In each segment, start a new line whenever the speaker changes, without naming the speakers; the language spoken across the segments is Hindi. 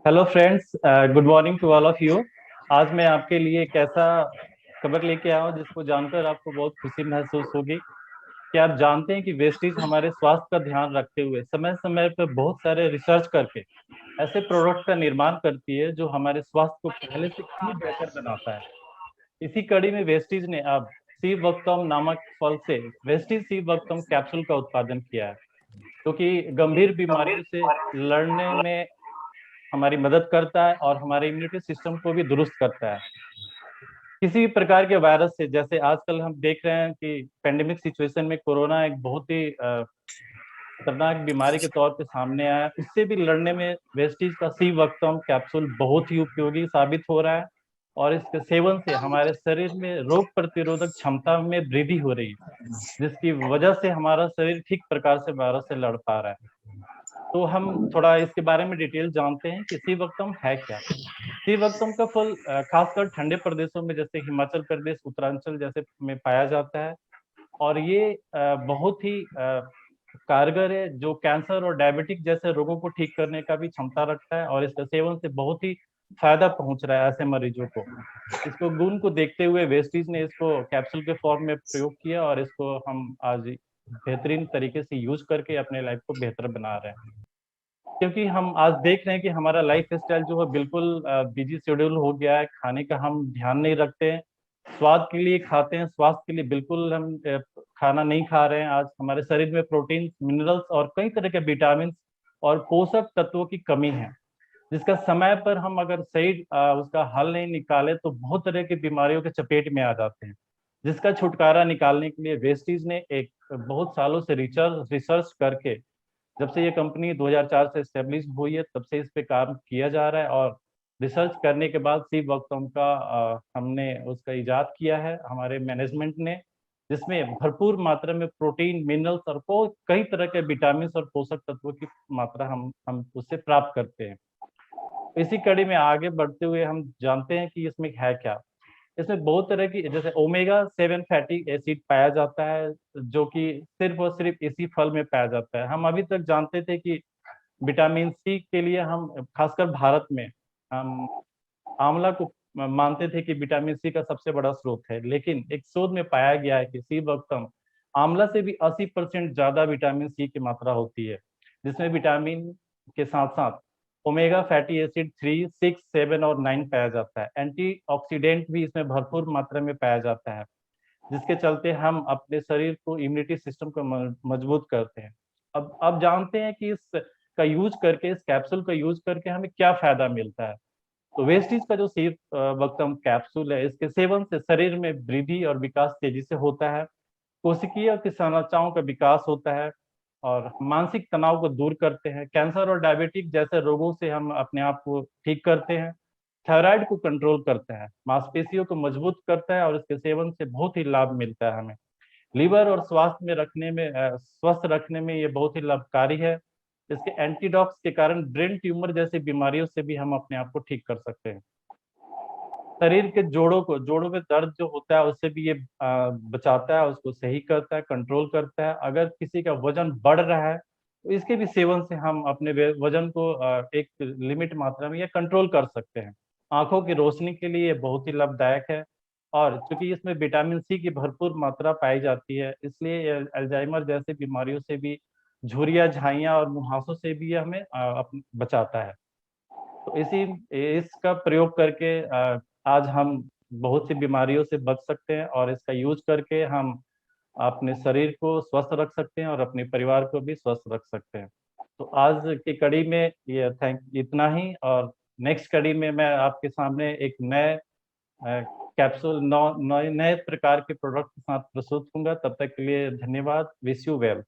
Hello friends, good morning to all of you. आज मैं आपके लिए एक ऐसा खबर लेके आया हूँ जिसको जानकर आपको बहुत खुशी महसूस होगी। क्या आप जानते हैं कि वेस्टेज हमारे स्वास्थ्य का ध्यान रखते हुए समय समय पर बहुत सारे रिसर्च करके ऐसे प्रोडक्ट का निर्माण करती है जो हमारे स्वास्थ्य को पहले से कहीं बेहतर बनाता है। इसी कड़ी में वेस्टीज ने अब सी वक्तम नामक फल से वेस्टीज सी वक्तम कैप्सूल का उत्पादन किया है, जो कि गंभीर बीमारियों से लड़ने में हमारी मदद करता है और हमारे इम्यूनिटी सिस्टम को भी दुरुस्त करता है। किसी भी प्रकार के वायरस से, जैसे आजकल हम देख रहे हैं कि पेंडेमिक सिचुएशन में कोरोना एक बहुत ही खतरनाक बीमारी के तौर पे सामने आया है, उससे भी लड़ने में वेस्टीज का सी वक्तम कैप्सूल बहुत ही उपयोगी साबित हो रहा है। और इसके सेवन से हमारे शरीर में रोग प्रतिरोधक क्षमता में वृद्धि हो रही है, जिसकी वजह से हमारा शरीर ठीक प्रकार से वायरस से लड़ पा रहा है। तो हम थोड़ा इसके बारे में डिटेल जानते हैं कि सी वक्तम है क्या। सी वक्तम का फल खासकर ठंडे प्रदेशों में जैसे हिमाचल प्रदेश, उत्तरांचल जैसे में पाया जाता है। और ये बहुत ही कारगर है, जो कैंसर और डायबिटिक जैसे रोगों को ठीक करने का भी क्षमता रखता है। और इसका सेवन से बहुत ही फायदा पहुंच रहा है ऐसे मरीजों को। इसको गुण को देखते हुए वेस्टीज ने इसको कैप्सूल के फॉर्म में प्रयोग किया और इसको हम आज बेहतरीन तरीके से यूज करके अपने लाइफ को बेहतर बना रहे हैं। क्योंकि हम आज देख रहे हैं कि हमारा लाइफ स्टाइल जो है बिल्कुल बिजी शेड्यूल हो गया है। खाने का हम ध्यान नहीं रखते हैं, स्वाद के लिए खाते हैं, स्वास्थ्य के लिए बिल्कुल हम खाना नहीं खा रहे हैं। आज हमारे शरीर में प्रोटीन, मिनरल्स और कई तरह के विटामिन और पोषक तत्वों की कमी है, जिसका समय पर हम अगर सही उसका हल नहीं निकाले तो बहुत तरह की बीमारियों के चपेट में आ जाते हैं। जिसका छुटकारा निकालने के लिए वेस्टीज ने एक बहुत सालों से रिसर्च रिसर्च करके, जब से ये कंपनी 2004 से स्टेब्लिश हुई है तब से इस पे काम किया जा रहा है। और रिसर्च करने के बाद सी वक्तम का हमने उसका इजाद किया है हमारे मैनेजमेंट ने, जिसमें भरपूर मात्रा में प्रोटीन, मिनरल्स और कई तरह के विटामिन और पोषक तत्वों की मात्रा हम उससे प्राप्त करते हैं। इसी कड़ी में आगे बढ़ते हुए हम जानते हैं कि इसमें है क्या। इसमें बहुत तरह की, जैसे ओमेगा 7 फैटी एसिड पाया जाता है, जो कि सिर्फ और सिर्फ इसी फल में पाया जाता है। हम अभी तक जानते थे कि विटामिन सी के लिए हम खासकर भारत में हम आंवला को मानते थे कि विटामिन सी का सबसे बड़ा स्रोत है, लेकिन एक शोध में पाया गया है कि सी वक्तम आंवला से भी 80% ज्यादा विटामिन सी की मात्रा होती है, जिसमें विटामिन के साथ साथ ओमेगा फैटी एसिड 3, 6, 7 और 9 पाया जाता है। एंटीऑक्सीडेंट भी इसमें भरपूर मात्रा में पाया जाता है, जिसके चलते हम अपने शरीर को, इम्यूनिटी सिस्टम को मजबूत करते हैं। अब जानते हैं कि इस का यूज करके, इस कैप्सूल का यूज करके हमें क्या फायदा मिलता है। तो वेस्टीज का जो सी वक्तम कैप्सूल है, इसके सेवन से शरीर में वृद्धि और विकास तेजी से होता है, कोशिकीय की संरचनाओं का विकास होता है और मानसिक तनाव को दूर करते हैं। कैंसर और डायबिटिक जैसे रोगों से हम अपने आप को ठीक करते हैं। थायराइड को कंट्रोल करता है, मांसपेशियों को मजबूत करता है और इसके सेवन से बहुत ही लाभ मिलता है हमें। लीवर और स्वास्थ्य में रखने में स्वस्थ रखने में ये बहुत ही लाभकारी है। इसके एंटीडॉक्स के कारण ब्रेन ट्यूमर जैसी बीमारियों से भी हम अपने आप को ठीक कर सकते हैं। शरीर के जोड़ों में दर्द जो होता है उससे भी ये बचाता है, उसको सही करता है, कंट्रोल करता है। अगर किसी का वजन बढ़ रहा है तो इसके भी सेवन से हम अपने वजन को एक लिमिट मात्रा में या कंट्रोल कर सकते हैं। आंखों की रोशनी के लिए ये बहुत ही लाभदायक है। और चूंकि इसमें विटामिन सी की भरपूर मात्रा पाई जाती है, इसलिए ये अल्जाइमर जैसी बीमारियों से भी, झुर्रियाँ, झाइयाँ और मुहासों से भी ये हमें बचाता है। तो इसी इसका प्रयोग करके आज हम बहुत सी बीमारियों से बच सकते हैं और इसका यूज करके हम अपने शरीर को स्वस्थ रख सकते हैं और अपने परिवार को भी स्वस्थ रख सकते हैं। तो आज की कड़ी में ये थैंक इतना ही। और नेक्स्ट कड़ी में मैं आपके सामने एक नए कैप्सूल, नौ नए नए प्रकार के प्रोडक्ट के साथ प्रस्तुत होऊंगा। तब तक के लिए धन्यवाद। Wish you well.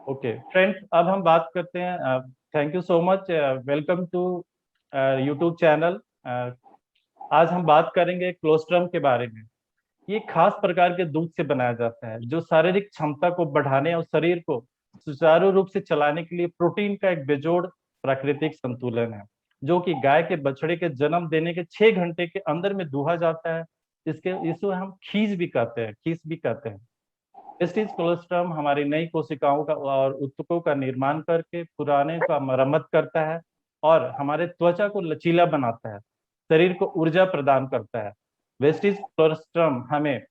Okay friends, अब हम बात करते हैं। Thank you so much, welcome to YouTube channel. आज हम बात करेंगे क्लोस्ट्रम के बारे में। ये खास प्रकार के दूध से बनाया जाता है, जो शारीरिक क्षमता को बढ़ाने और शरीर को सुचारू रूप से चलाने के लिए प्रोटीन का एक बेजोड़ प्राकृतिक संतुलन है, जो कि गाय के बछड़े के जन्म देने के 6 घंटे के अंदर में दूहा जाता है। इसको हम खीस भी कहते हैं। टेस्टिस कोलोस्ट्रम हमारी नई कोशिकाओं का और ऊतकों का निर्माण करके पुराने का मरम्मत करता है। और हमारे त्वचा को लचीला बनाता है, शरीर को ऊर्जा प्रदान करता है। वेस्टीज क्लोस्ट्रम हमें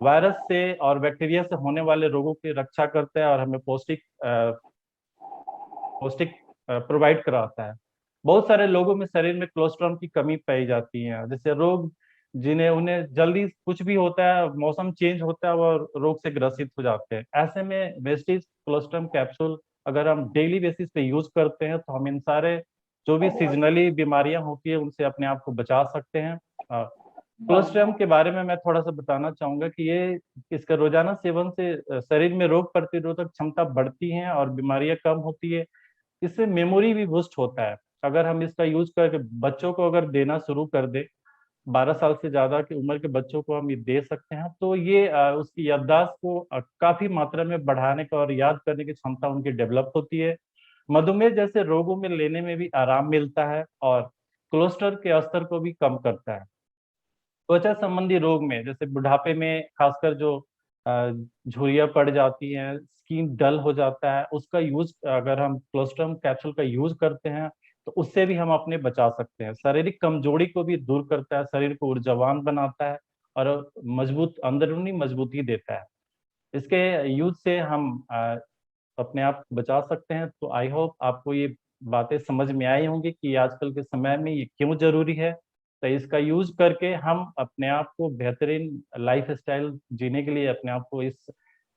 वायरस से और बैक्टीरिया से होने वाले रोगों की रक्षा करता है और हमें पौष्टिक पौष्टिक प्रोवाइड कराता है। बहुत सारे लोगों में शरीर में कोलेस्ट्रॉल की कमी पाई जाती है, जैसे रोग जिन्हें उन्हें जल्दी कुछ भी होता है, मौसम चेंज होता है, वो रोग से ग्रसित हो जाते हैं। ऐसे में वेस्टीज कोलेस्ट्रॉल कैप्सूल अगर हम डेली बेसिस पे यूज करते हैं तो हम इन सारे जो भी सीजनली बीमारियां होती है उनसे अपने आप को बचा सकते हैं। कोलेस्ट्रॉल के बारे में मैं थोड़ा सा बताना चाहूंगा कि ये इसका रोजाना सेवन से शरीर में रोग प्रतिरोधक क्षमता बढ़ती है और बीमारियां कम होती है। इससे मेमोरी भी बूस्ट होता है। अगर हम इसका यूज करके बच्चों को अगर देना शुरू कर दे, 12 साल से ज्यादा की उम्र के बच्चों को हम ये दे सकते हैं, तो ये उसकी याददाश्त को काफी मात्रा में बढ़ाने का और याद करने की क्षमता उनकी डेवलप होती है। मधुमेह जैसे रोगों में लेने में भी आराम मिलता है और कोलेस्ट्रॉल के स्तर को भी कम करता है। त्वचा संबंधी रोग में जैसे बुढ़ापे में खासकर जो झुर्रियां पड़ जाती हैं, स्किन डल हो जाता है, उसका यूज अगर हम कोलेस्ट्रॉल कैप्सूल का यूज करते हैं तो उससे भी हम अपने बचा सकते हैं। शारीरिक कमजोरी को भी दूर करता है, शरीर को ऊर्जावान बनाता है और मजबूत अंदरूनी मजबूती देता है। इसके यूज से हम अपने आप बचा सकते हैं। तो आई होप आपको ये बातें समझ में आई होंगी कि आजकल के समय में ये क्यों जरूरी है। तो इसका यूज करके हम अपने आप को बेहतरीन लाइफ स्टाइल जीने के लिए, अपने आप को इस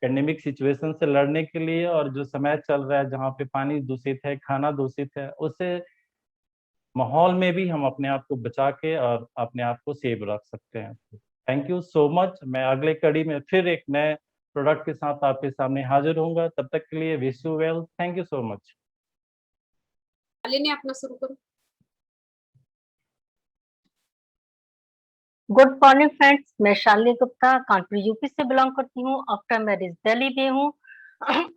पेंडेमिक सिचुएशन से लड़ने के लिए, और जो समय चल रहा है जहाँ पे पानी दूषित है, खाना दूषित है, उससे माहौल में भी हम अपने आप को बचा के और अपने आप को सेव रख सकते हैं। Thank you so much. मैं अगले कड़ी में फिर एक नए प्रोडक्ट के साथ आपके सामने हाजिर होऊंगा। तब तक के लिए wish you well. Thank you so much.
ने अपना शुरू करो।
गुड मॉर्निंग फ्रेंड्स, मैं शालिनी गुप्ता कानपुर यूपी से बिलोंग करती हूँ। आफ्टर मैरिज दिल्ली में हूँ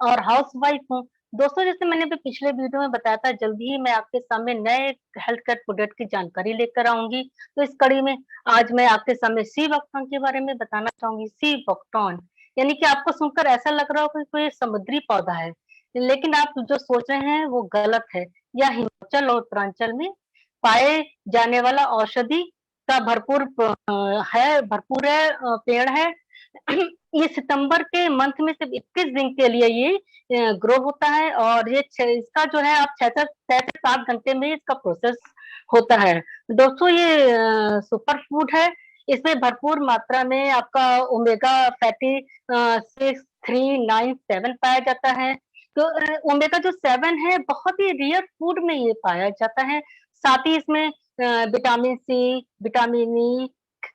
और हाउस वाइफ हूँ। दोस्तों, जैसे मैंने भी पिछले वीडियो में बताया था, जल्दी ही मैं आपके सामने नए हेल्थ केयर प्रोडक्ट की जानकारी लेकर आऊंगी। तो इस कड़ी में आज मैं आपके सामने सी बकथॉर्न के बारे में बताना चाहूंगी। सी बकथॉर्न यानी कि आपको सुनकर ऐसा लग रहा हो कि कोई समुद्री पौधा है, लेकिन आप जो सोच रहे हैं वो गलत है। यह हिमाचल और उत्तरांचल में पाए जाने वाला औषधि का भरपूर है पेड़ है। ये सितंबर के मंथ में सिर्फ 21 दिन के लिए ये ग्रो होता है और ये इसका जो है आप 6 से 7 घंटे में इसका प्रोसेस होता है। दोस्तों, ये सुपर फूड है। इसमें भरपूर मात्रा में आपका ओमेगा फैटी 6, 3, 9, 7 पाया जाता है। तो ओमेगा जो 7 है बहुत ही रेयर फूड में ये पाया जाता है। साथ ही इसमें विटामिन सी, विटामिन ई,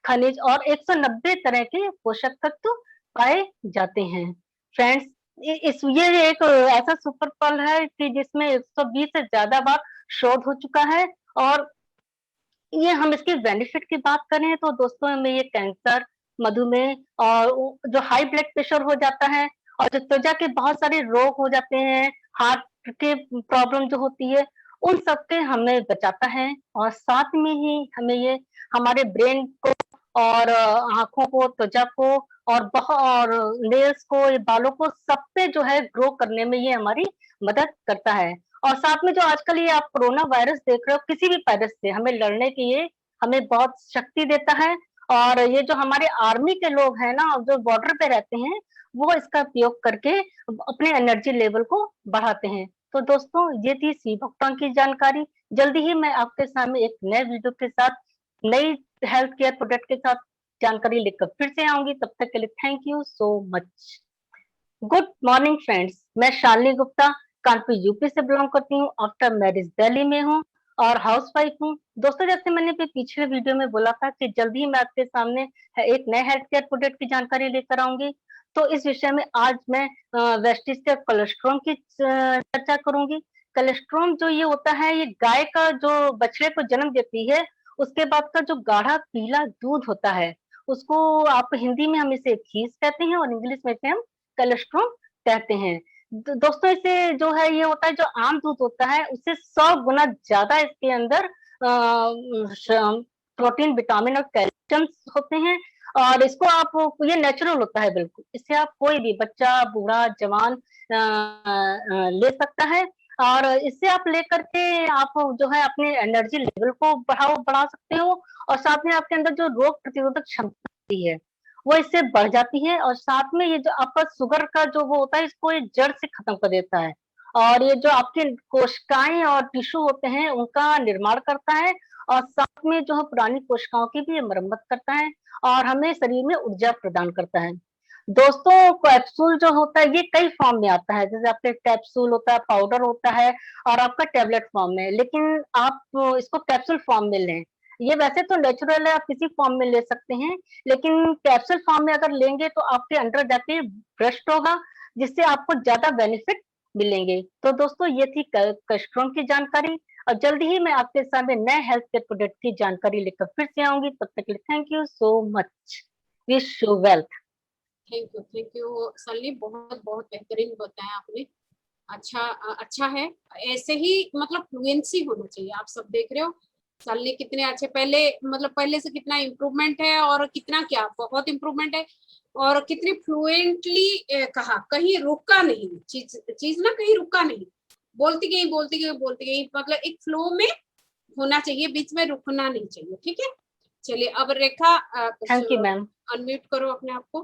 खनिज और 190 तरह के पोषक तत्व पाए जाते हैं। फ्रेंड्स, ये एक ऐसा सुपर फल है कि जिसमें 120 से ज्यादा बार शोध हो चुका है। और ये हम इसके बेनिफिट की बात करें तो दोस्तों, में ये कैंसर, मधुमेह और जो हाई ब्लड प्रेशर हो जाता है और जो त्वचा के बहुत सारे रोग हो जाते हैं, हार्ट के प्रॉब्लम जो होती है, उन सबसे हमें बचाता है। और साथ में ही हमें ये हमारे ब्रेन को और आंखों को, त्वचा को और नेल्स को, ये बालों को, सब पे जो है ग्रो करने में ये हमारी मदद करता है। और साथ में जो आजकल ये आप कोरोना वायरस देख रहे हो, किसी भी वायरस से हमें लड़ने के लिए हमें बहुत शक्ति देता है। और ये जो हमारे आर्मी के लोग हैं ना, जो बॉर्डर पे रहते हैं, वो इसका उपयोग करके अपने एनर्जी लेवल को बढ़ाते हैं। तो दोस्तों, ये थी सी बकथॉर्न की जानकारी। जल्दी ही मैं आपके सामने एक नए वीडियो के साथ, नई हेल्थ केयर प्रोडक्ट के साथ जानकारी लेकर फिर से आऊंगी। तब तक के लिए thank you so much. Good morning friends, मैं शालिनी गुप्ता कानपुर यूपी से बिलोंग करती हूँ। आफ्टर मैरिज दिल्ली में हूँ और हाउस वाइफ हूँ। दोस्तों, जैसे मैंने भी पिछले वीडियो में बोला था कि जल्दी ही मैं आपके सामने एक नए हेल्थ केयर प्रोडक्ट की जानकारी लेकर आऊंगी। तो इस विषय में आज मैं वेस्टिज के कोलेस्ट्रॉल की चर्चा करूंगी। कोलेस्ट्रॉल जो ये होता है, ये गाय का जो बछड़े को जन्म देती है, उसके बाद का जो गाढ़ा पीला दूध होता है, उसको आप हिंदी में हम इसे खीस कहते हैं और इंग्लिश में इसे हम कोलेस्ट्रॉल कहते हैं। दोस्तों, इसे जो है ये होता है, जो आम दूध होता है उससे 100 गुना ज्यादा इसके अंदर प्रोटीन, विटामिन और कैल्शियम होते हैं। और इसको आप, ये नेचुरल होता है बिल्कुल, इससे आप कोई भी बच्चा, बूढ़ा, जवान ले सकता है। और इससे आप लेकर के आप जो है अपने एनर्जी लेवल को बढ़ा सकते हो, और साथ में आपके अंदर जो रोग प्रतिरोधक क्षमता होती है वो इससे बढ़ जाती है, और साथ में ये जो आपका शुगर का जो वो होता है इसको ये जड़ से खत्म कर देता है, और ये जो आपके कोशिकाएं और टिश्यू होते हैं उनका निर्माण करता है, और साथ में जो है पुरानी कोशिकाओं की भी मरम्मत करता है, और हमें शरीर में ऊर्जा प्रदान करता है। दोस्तों, कैप्सूल जो होता है ये कई फॉर्म में आता है, जैसे आपके कैप्सूल होता है, पाउडर होता है, और आपका टैबलेट फॉर्म में, लेकिन आप इसको कैप्सूल फॉर्म में लें। ये वैसे तो नेचुरल है, आप किसी फॉर्म में ले सकते हैं, लेकिन कैप्सूल फॉर्म में अगर लेंगे तो आपके अंदर जाके ब्रस्ट होगा, जिससे आपको ज्यादा बेनिफिट मिलेंगे। तो दोस्तों, ये थी कैस्ट्रॉन की जानकारी, और जल्दी ही मैं आपके सामने नए हेल्थ केयर प्रोडक्ट की जानकारी लेकर फिर से आऊंगी। तब तक के लिए thank you so much. Wish you wealth.
Thank you सल्ली, बहुत बहुत बेहतरीन बताया आपने। अच्छा है, ऐसे ही मतलब फ्लुएंसी होना चाहिए। आप सब देख रहे हो सल्ली कितने अच्छे, पहले से कितना इम्प्रूवमेंट है, और कितना क्या बहुत इम्प्रूवमेंट है, और कितनी फ्लुएंटली कहा, कहीं रुका नहीं, चीज ना कहीं रुका नहीं, बोलती गई, मतलब एक फ्लो में होना चाहिए, बीच में रुकना नहीं चाहिए। ठीक है, चलिए अब रेखा
थैंक यू मैम।
अनम्यूट करो अपने आप को।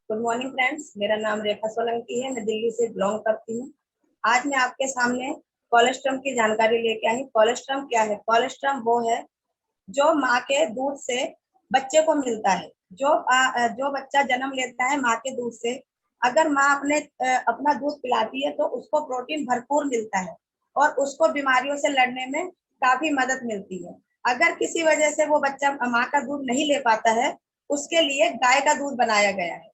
गुड मॉर्निंग फ्रेंड्स, मेरा नाम रेखा सोलंकी है, मैं दिल्ली से बिलोंग करती हूँ। आज मैं आपके सामने कोलेस्ट्रम की जानकारी लेके आई। कोलेस्ट्रम क्या है? कोलेस्ट्रम वो है जो माँ के दूध से बच्चे को मिलता है। जो बच्चा जन्म लेता है माँ के दूध से, अगर माँ अपना दूध पिलाती है तो उसको प्रोटीन भरपूर मिलता है और उसको बीमारियों से लड़ने में काफी मदद मिलती है। अगर किसी वजह से वो बच्चा माँ का दूध नहीं ले पाता है, उसके लिए गाय का दूध बनाया गया है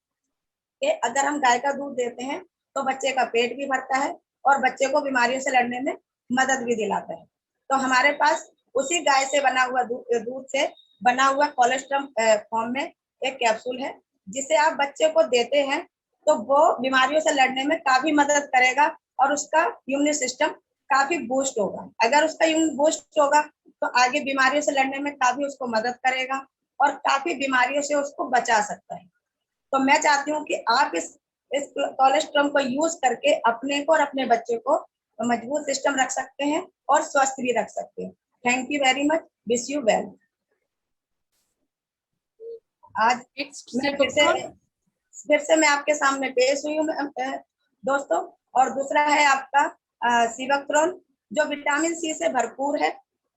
कि अगर हम गाय का दूध देते हैं तो बच्चे का पेट भी भरता है और बच्चे को बीमारियों से लड़ने में मदद भी दिलाता है। तो हमारे पास उसी गाय से बना हुआ दूध से बना हुआ कोलेस्ट्रम फॉर्म में एक कैप्सूल है, जिसे आप बच्चे को देते हैं तो वो बीमारियों से लड़ने में काफी मदद करेगा और उसका इम्यून सिस्टम काफी बूस्ट होगा। अगर उसका इम्यून बूस्ट होगा तो आगे बीमारियों से लड़ने में काफी उसको मदद करेगा और काफी बीमारियों से उसको बचा सकता है। तो मैं चाहती हूँ कि आप इस कोलेस्ट्रम को यूज करके अपने को और अपने बच्चे को मजबूत सिस्टम रख सकते हैं और स्वस्थ भी रख सकते हैं। Thank you very much, wish you well. आज मैं फिर से मैं आपके सामने पेश हुई हूँ दोस्तों। और दूसरा है आपका सिवक्ट्रोन, जो विटामिन सी से भरपूर है।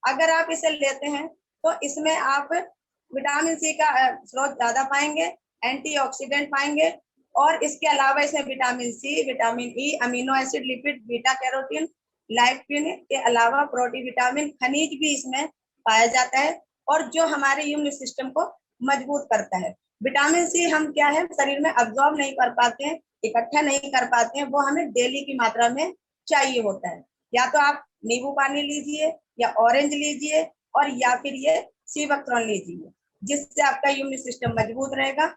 अगर आप इसे लेते हैं तो इसमें आप विटामिन सी का स्रोत ज्यादा पाएंगे, एंटीऑक्सीडेंट पाएंगे, और इसके अलावा इसमें vitamin C, vitamin E, amino acid, lipid, beta carotene, lycopene के अलावा प्रोटीन, विटामिन, खनिज भी इसमें पाया जाता है, और जो हमारे इम्यून सिस्टम को मजबूत करता है। विटामिन सी हम क्या है शरीर में अब्जॉर्ब नहीं कर पाते हैं, इकट्ठा नहीं कर पाते हैं, वो हमें डेली की मात्रा में चाहिए होता है। या तो आप नींबू पानी लीजिए, या ऑरेंज लीजिए, और या फिर ये सिवक्ट्रोन लीजिए, जिससे आपका इम्यून सिस्टम मजबूत रहेगा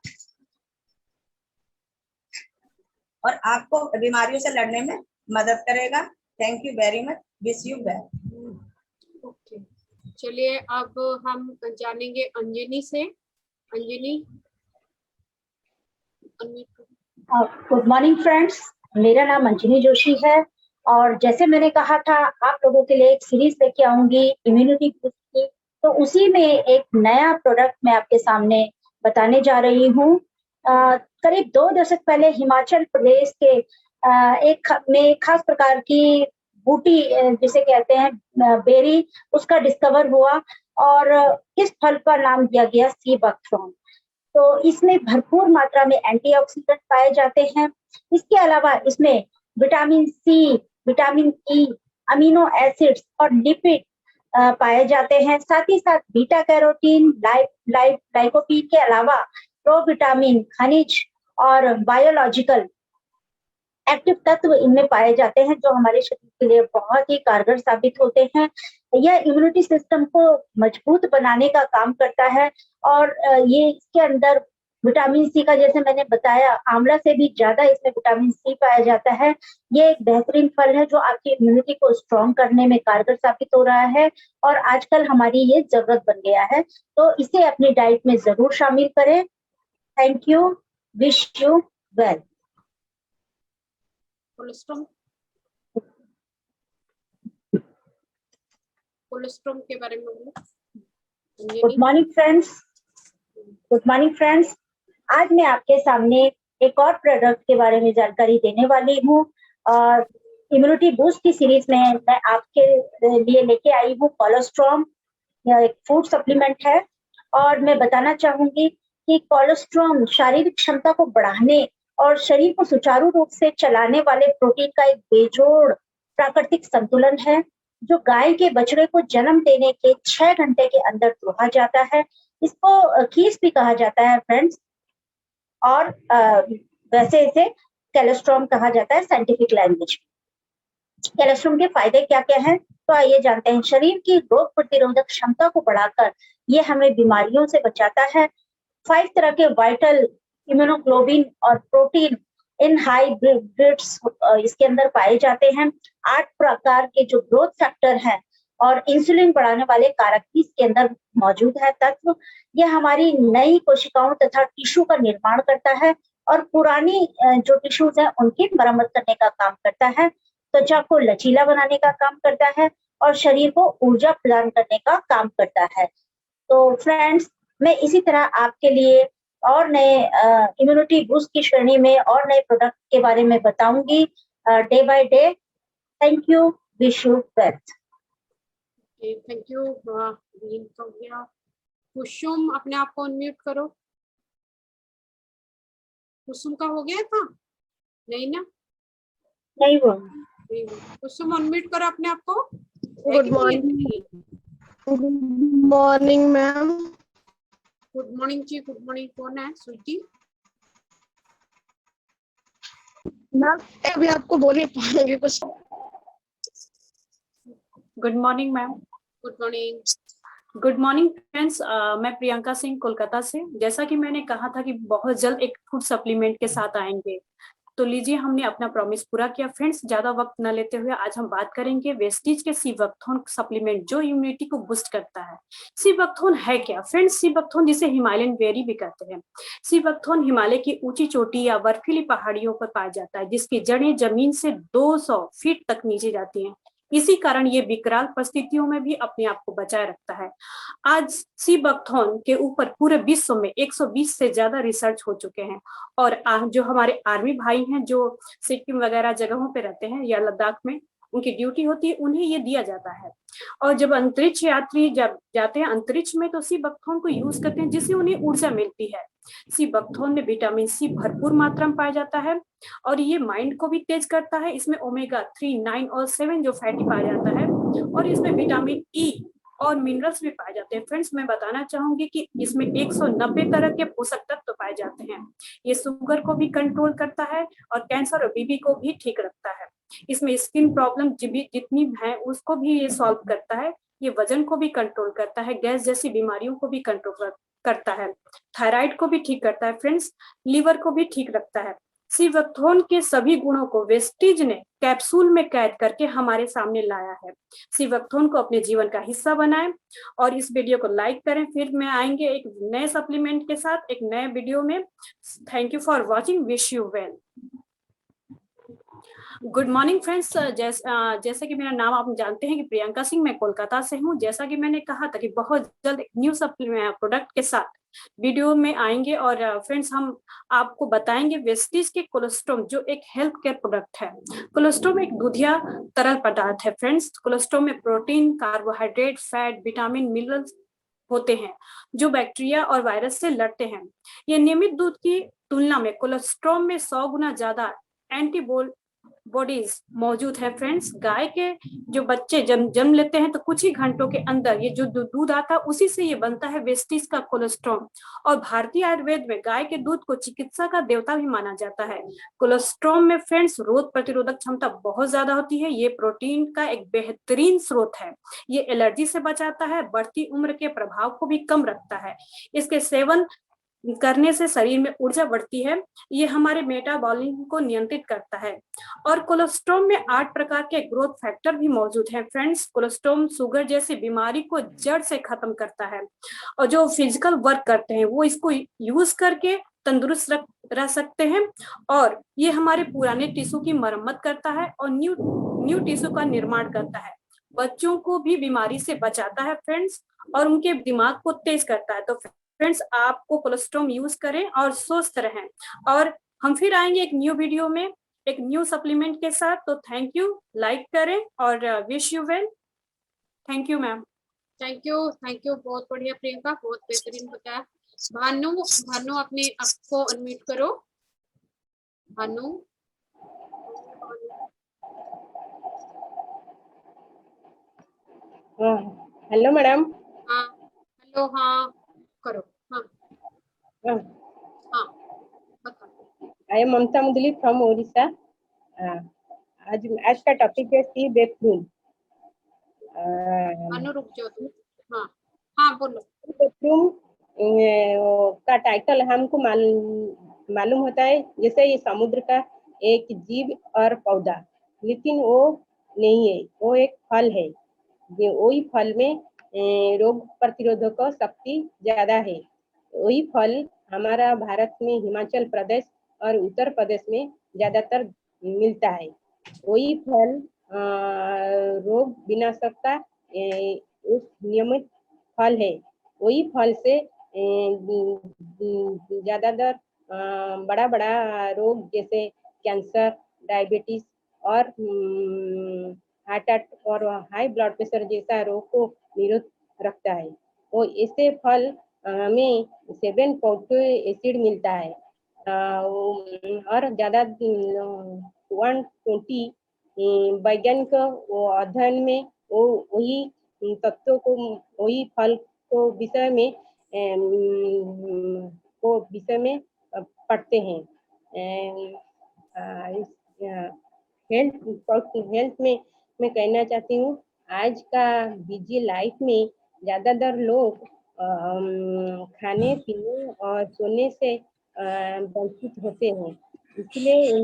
और आपको बीमारियों से लड़ने में मदद करेगा। Thank you very much, wish you well.
Okay, चलिए अब हम जानेंगे अंजनी से। अंजनी,
गुड मॉर्निंग फ्रेंड्स, मेरा नाम अंजनी जोशी है, और जैसे मैंने कहा था आप लोगों के लिए एक सीरीज लेके आऊंगी इम्यूनिटी बूस्ट की, तो उसी में एक नया प्रोडक्ट मैं आपके सामने बताने जा रही हूँ। करीब 2 दशक पहले हिमाचल प्रदेश के एक खास प्रकार की बूटी जिसे कहते हैं बेरी, उसका डिस्कवर हुआ, और इस फल का नाम दिया गया सिवक्ट्रोन। तो इसमें भरपूर मात्रा में एंटीऑक्सीडेंट पाए जाते हैं। इसके अलावा इसमें vitamin C, vitamin E, amino acids और लिपिड पाए जाते हैं। साथ ही साथ बीटा कैरोटीन, लाइकोपीन के अलावा प्रोविटामिन, खनिज और बायोलॉजिकल एक्टिव तत्व इनमें पाए जाते हैं, जो हमारे शरीर के लिए बहुत ही कारगर साबित होते हैं। यह इम्यूनिटी सिस्टम को मजबूत बनाने का काम करता है, और ये इसके अंदर विटामिन सी का, जैसे मैंने बताया, आंवला से भी ज्यादा इसमें विटामिन सी पाया जाता है। ये एक बेहतरीन फल है जो आपकी इम्यूनिटी को स्ट्रॉन्ग करने में कारगर साबित हो रहा है, और आजकल हमारी ये जरूरत बन गया है। तो इसे अपनी डाइट में जरूर शामिल करें। Thank you, wish you well.
Colostrum colostrum के बारे में बोलो।
Good morning friends, good morning friends. आज मैं आपके सामने एक और प्रोडक्ट के बारे में जानकारी देने वाली हूँ और इम्यूनिटी बूस्ट की सीरीज में मैं आपके लिए लेके आई हूँ कोलेस्ट्रॉम। यह एक फूड सप्लीमेंट है और मैं बताना चाहूंगी कि कोलेस्ट्रॉम शारीरिक क्षमता को बढ़ाने और शरीर को सुचारू रूप से चलाने वाले प्रोटीन का एक बेजोड़ प्राकृतिक संतुलन है जो गाय के बछड़े को जन्म देने के 6 घंटे के अंदर दोहा जाता है। इसको खीस भी कहा जाता है फ्रेंड्स, और वैसे इसे कोलेस्ट्रॉम कहा जाता है साइंटिफिक लैंग्वेज। कोलेस्ट्रॉम के फायदे क्या क्या हैं तो आइए जानते हैं। शरीर की रोग प्रतिरोधक क्षमता को बढ़ाकर ये हमें बीमारियों से बचाता है। 5 तरह के वाइटल इम्यूनोग्लोबिन और प्रोटीन इन हाइब्रिड्स इसके अंदर पाए जाते हैं। 8 प्रकार के जो ग्रोथ फैक्टर हैं और इंसुलिन बढ़ाने वाले कारक भी इसके अंदर मौजूद है तत्व। यह हमारी नई कोशिकाओं तथा टिश्यू का निर्माण करता है और पुरानी जो टिश्यूज हैं उनकी मरम्मत करने का काम करता है। त्वचा को लचीला बनाने का काम करता है और शरीर को ऊर्जा प्रदान करने का काम करता है। तो फ्रेंड्स, मैं इसी तरह आपके लिए और नए इम्यूनिटी बूस्ट की श्रेणी में और नए प्रोडक्ट के बारे में बताऊंगी day by day. Thank you, wish you wealth.
Thank you. Kusum, अपने आप को अनम्यूट करो। कुसुम का हो गया था? नहीं ना?
नहीं हुआ।
कुसुम अनम्यूट करो अपने आप को।
Good morning ma'am.
Good morning जी, गुड मॉर्निंग। कौन है? स्वीटी
मैम अभी आपको बोल नहीं पाऊंगी कुछ।
Good morning ma'am.
Good morning.
Good morning friends. मैं प्रियंका सिंह कोलकाता से। जैसा कि मैंने कहा था कि बहुत जल्द एक फूड सप्लीमेंट के साथ आएंगे, तो लीजिए हमने अपना प्रॉमिस पूरा किया। फ्रेंड्स, ज्यादा वक्त न लेते हुए आज हम बात करेंगे वेस्टीज के सीबकथोर्न सप्लीमेंट जो इम्यूनिटी को बूस्ट करता है। सीबकथोर्न है क्या फ्रेंड्स? सीबकथोर्न जिसे हिमालयन बेरी भी कहते हैं। सीबकथोर्न हिमालय की ऊंची चोटी या बर्फीली पहाड़ियों पर पाया जाता है जिसकी जड़ें जमीन से 200 फीट तक नीचे जाती हैं। इसी कारण ये विकराल परिस्थितियों में भी अपने आप को बचाए रखता है। आज सीबकथोर्न के ऊपर पूरे विश्व में 120 से ज्यादा रिसर्च हो चुके हैं और जो हमारे आर्मी भाई हैं जो सिक्किम वगैरह जगहों पे रहते हैं या लद्दाख में उनकी ड्यूटी होती है, उन्हें ये दिया जाता है। और जब अंतरिक्ष यात्री जब जाते हैं अंतरिक्ष में तो सीबकथोर्न को यूज करते हैं जिससे उन्हें ऊर्जा मिलती है। सीबकथोर्न में विटामिन सी भरपूर मात्रा में पाया जाता है और ये माइंड को भी तेज करता है। इसमें ओमेगा 3, 9 और 7 जो फैटी पाया जाता है और इसमें विटामिन ई और मिनरल्स भी पाए जाते हैं। फ्रेंड्स, मैं बताना चाहूंगी कि इसमें 190 तरह के पोषक तत्व पाए जाते हैं। ये शुगर को भी कंट्रोल करता है और कैंसर और बीपी को भी ठीक रखता है। इसमें स्किन प्रॉब्लम जितनी है उसको भी ये सॉल्व करता है। ये वजन को भी कंट्रोल करता है, गैस जैसी बीमारियों को भी कंट्रोल करता है, थायराइड को भी ठीक करता है फ्रेंड्स, लिवर को भी ठीक रखता है। सीबकथोर्न के सभी गुणों को वेस्टीज ने कैप्सूल में कैद करके हमारे सामने लाया है। सीबकथोर्न को अपने जीवन का हिस्सा बनाएं और इस वीडियो को लाइक करें। फिर मैं आएंगे एक नए सप्लीमेंट के साथ एक नए वीडियो में। Thank you for watching, wish you well. Good morning friends. जैसे कि मेरा नाम आप जानते हैं कि प्रियंका सिंह, मैं कोलकाता से हूँ। जैसा कि मैंने कहा था कि बहुत जल्द एक न्यू सप्लीमेंट प्रोडक्ट के साथ वीडियो में आएंगे और फ्रेंड्स हम आपको बताएंगे वेस्टीज के कोलेस्ट्रॉम जो एक हेल्थ केयर प्रोडक्ट है। कोलेस्ट्रॉम एक दूधिया तरल पदार्थ है फ्रेंड्स। कोलेस्ट्रॉम में protein, carbohydrate, fat, vitamin, minerals होते हैं जो बैक्टीरिया और वायरस से लड़ते हैं। ये नियमित दूध की तुलना में कोलेस्ट्रॉम में 100 गुना ज्यादा एंटीबॉडीज मौजूद है फ्रेंड्स। गाय के जो बच्चे जन्म लेते हैं तो कुछ ही घंटों के अंदर ये जो दूध आता है उसी से ये बनता है वेस्टीज का कोलेस्ट्रॉम। और भारतीय आयुर्वेद में गाय के दूध को चिकित्सा का देवता भी माना जाता है। कोलेस्ट्रॉम में फ्रेंड्स रोग प्रतिरोधक क्षमता बहुत ज्यादा होती है। ये प्रोटीन का एक बेहतरीन स्रोत है। ये एलर्जी से बचाता है, बढ़ती उम्र के प्रभाव को भी कम रखता है। इसके सेवन करने से शरीर में ऊर्जा बढ़ती है। ये हमारे मेटाबॉलिज्म को नियंत्रित करता है। और कोलेस्ट्रॉम में 8 प्रकार के ग्रोथ फैक्टर भी मौजूद हैं फ्रेंड्स। कोलेस्ट्रॉम शुगर जैसी बीमारी को जड़ से खत्म करता है और जो फिजिकल वर्क करते हैं वो इसको यूज करके तंदुरुस्त रह सकते हैं, और ये हमारे पुराने टिश्यू की मरम्मत करता है और न्यू टिश्यू का निर्माण करता है। बच्चों को भी बीमारी से बचाता है फ्रेंड्स, और उनके दिमाग को तेज करता है। तो फ्रेंड्स, आपको कोलेस्ट्रॉम यूज करें और स्वस्थ रहें, और हम फिर आएंगे एक न्यू वीडियो में एक न्यू सप्लीमेंट के साथ। तो थैंक यू, लाइक करें और wish you well. Thank you ma'am.
Thank you, बहुत बढ़िया प्रियंका, बहुत बेहतरीन बताया। भानु, भानु अपने आपको अनम्यूट करो। Bhanu,
hello madam.
हाँ हेलो, हाँ करो, हाँ हाँ बताओ।
I am Mamta Mudli from Odisha. आज का टॉपिक है सी बेथरूम।
भानु रुक जाओ तुम, हाँ हाँ बोलो।
बेथरूम का टाइटल हमको मालूम होता है जैसे ये समुद्र का एक जीव और पौधा, लेकिन वो नहीं है, वो एक फल है। वही फल में रोग प्रतिरोधक शक्ति ज्यादा है। वही फल हमारा भारत में हिमाचल प्रदेश और उत्तर प्रदेश में ज्यादातर मिलता है। वही फल रोग विनाशक का उस नियमित फल है। वही फल से ज्यादातर बड़ा बड़ा रोग जैसे कैंसर, डायबिटीज और हार्ट अटैक और हाई ब्लड प्रेशर जैसा रोग को निरोध रखता है। और ऐसे फल में 7 फैटी एसिड मिलता है और ज्यादा 120 वैज्ञानिक अध्ययन में वही तत्वों को, वही फल को विषय में पढ़ते हैं। हेल्थ में मैं कहना चाहती हूँ, आज का बिजी लाइफ में ज्यादातर लोग खाने पीने और सोने से वंचित होते हैं, इसलिए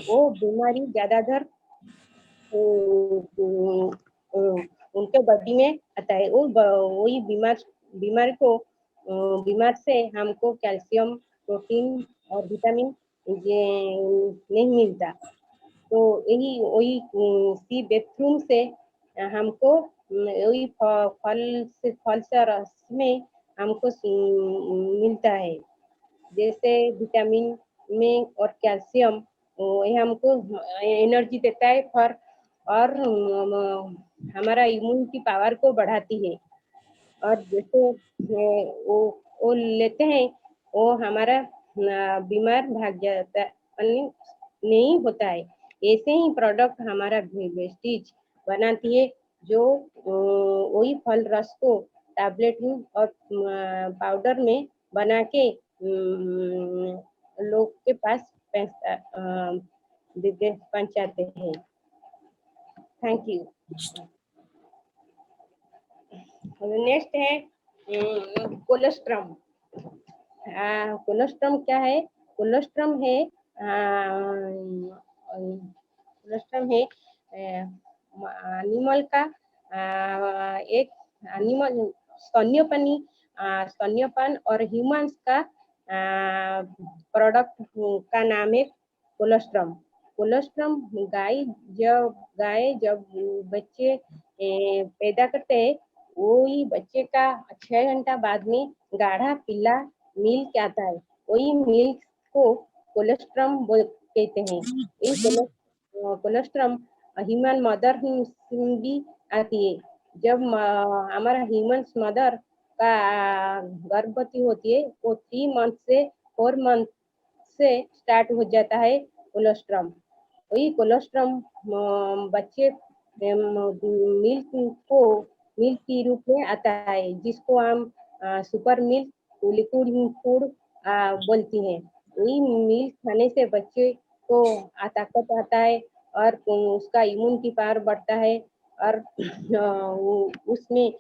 वो बीमारी ज्यादातर उनके बॉडी में आता है। वही बीमार से हमको कैल्शियम, प्रोटीन और विटामिन नहीं मिलता। तो यही वही सी बेथरूम से हमको वही फल से रस में हमको मिलता है, जैसे विटामिन में और कैल्शियम, ये हमको एनर्जी देता है और हमारा इम्यूनिटी पावर को बढ़ाती है। और जैसे वो लेते हैं वो हमारा बीमार भाग जाता नहीं होता है। ऐसे ही प्रोडक्ट हमारा वेस्टेज बनाती है, जो वही फल रस को टैबलेट और पाउडर में बना के लोग के पास पहुंचाते हैं। Thank you. नेक्स्ट है कोलेस्ट्रम। कोलेस्ट्रम क्या है? कोलेस्ट्रम है एनिमल का एक एनिमल स्तन्यपान और ह्यूमंस का प्रोडक्ट का नाम है कोलेस्ट्रम। कोलेस्ट्रम गाय जब बच्चे पैदा करते हैं, वही बच्चे का 6 घंटा बाद में गाढ़ा पीला मिल्क आता है। वही मिल्क को कोलेस्ट्रम कहते हैं। ये कोलेस्ट्रम ह्यूमन मदर भी आती है। जब हमारा ह्यूमन मदर का गर्भवती होती है, वो 3 मंथ से 4 मंथ से स्टार्ट हो जाता है कोलेस्ट्रम। वही कोलेस्ट्रम बच्चे मिल्क के रूप में आता है, जिसको हम सुपर मिल्क, लिक्विड फूड बोलती हैं। वही मिल्क खाने से बच्चे को ताकत आता है और उसका इम्यूनिटी पावर बढ़ता है और उसमें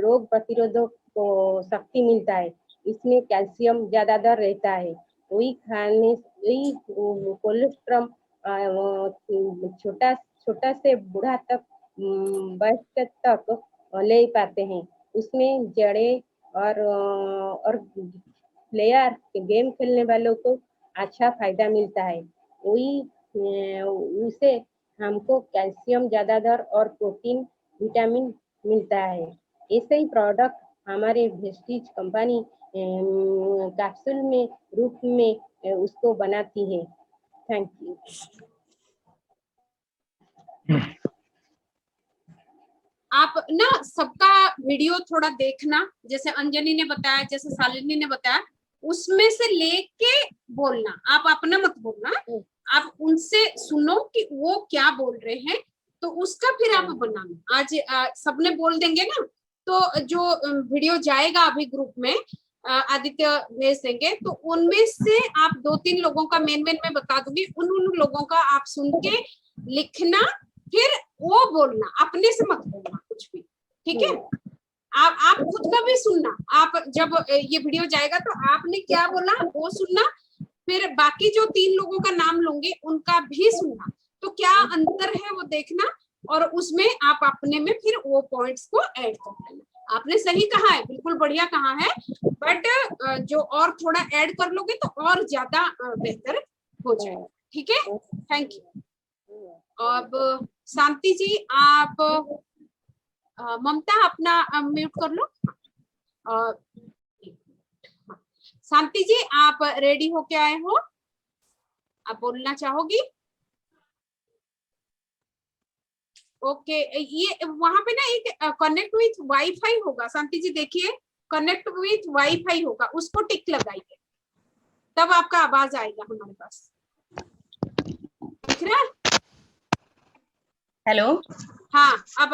रोग प्रतिरोधक शक्ति मिलता है। इसमें कैल्शियम ज्यादातर रहता है। वही खाने वही कोलेस्ट्रम छोटा से बूढ़ा तक वयस्क तक ले पाते हैं। उसमें जड़े और प्लेयर गेम खेलने वालों को अच्छा फायदा मिलता है। वही उसे हमको कैल्शियम ज्यादातर और प्रोटीन विटामिन मिलता है। ऐसे ही प्रोडक्ट हमारे वेस्टीज कंपनी कैप्सूल में रूप में उसको बनाती है। Thank you.
आप ना सबका वीडियो थोड़ा देखना, जैसे अंजनी ने बताया, जैसे शालिनी ने बताया, उसमें से लेके बोलना, आप अपना मत बोलना, आप उनसे सुनो कि वो क्या बोल रहे हैं, तो उसका फिर आप बनाना। आज सबने बोल देंगे ना, तो जो वीडियो जाएगा अभी ग्रुप में आदित्य भेज देंगे, तो उनमें से आप 2-3 लोगों का मेन मैं बता दूंगी, उन लोगों का आप सुन के लिखना, फिर वो बोलना, अपने से मत बोलना कुछ भी, ठीक है? आप खुद का भी सुनना, आप जब ये वीडियो जाएगा तो आपने क्या बोला वो सुनना, फिर बाकी जो 3 लोगों का नाम लूंगी उनका भी सुनना, तो क्या अंतर है वो देखना, और उसमें आप अपने में फिर वो पॉइंट्स को ऐड कर लेना। आपने सही कहा है, बिल्कुल बढ़िया कहा है, बट जो और थोड़ा ऐड कर लोगे तो और ज्यादा बेहतर हो जाएगा, ठीक है? Thank you. अब शांति जी, आप ममता अपना म्यूट कर लो। शांति जी, आप रेडी होके आए हो, आप बोलना चाहोगी? ओके, ये वहां पे ना एक कनेक्ट विथ वाईफाई होगा, शांति जी देखिए, कनेक्ट विथ वाईफाई होगा, उसको टिक लगाइए, तब आपका आवाज आएगा हमारे पास। दिख रहा है?
हेलो,
हाँ, अब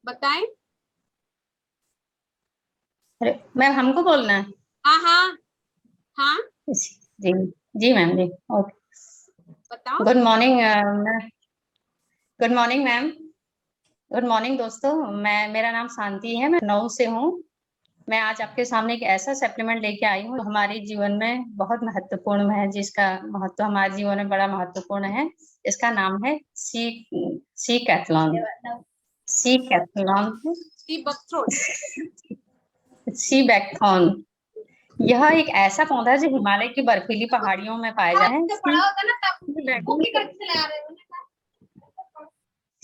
बताएं।
मैम हमको बोलना है?
हाँ हाँ हाँ,
जी जी मैम, जी ओके।
बताओ।
Good morning good morning ma'am, good morning दोस्तों। मेरा नाम शांति है, मैं लखनऊ से हूँ। मैं आज आपके सामने एक ऐसा सप्लीमेंट लेके आई हूँ जो हमारे जीवन में बहुत महत्वपूर्ण है, जिसका महत्व हमारे जीवन में बड़ा महत्वपूर्ण है। इसका नाम है सी कैथलॉन। सी बैकथॉन। यह एक ऐसा पौधा है जो हिमालय की बर्फीली पहाड़ियों में पाया जाता है।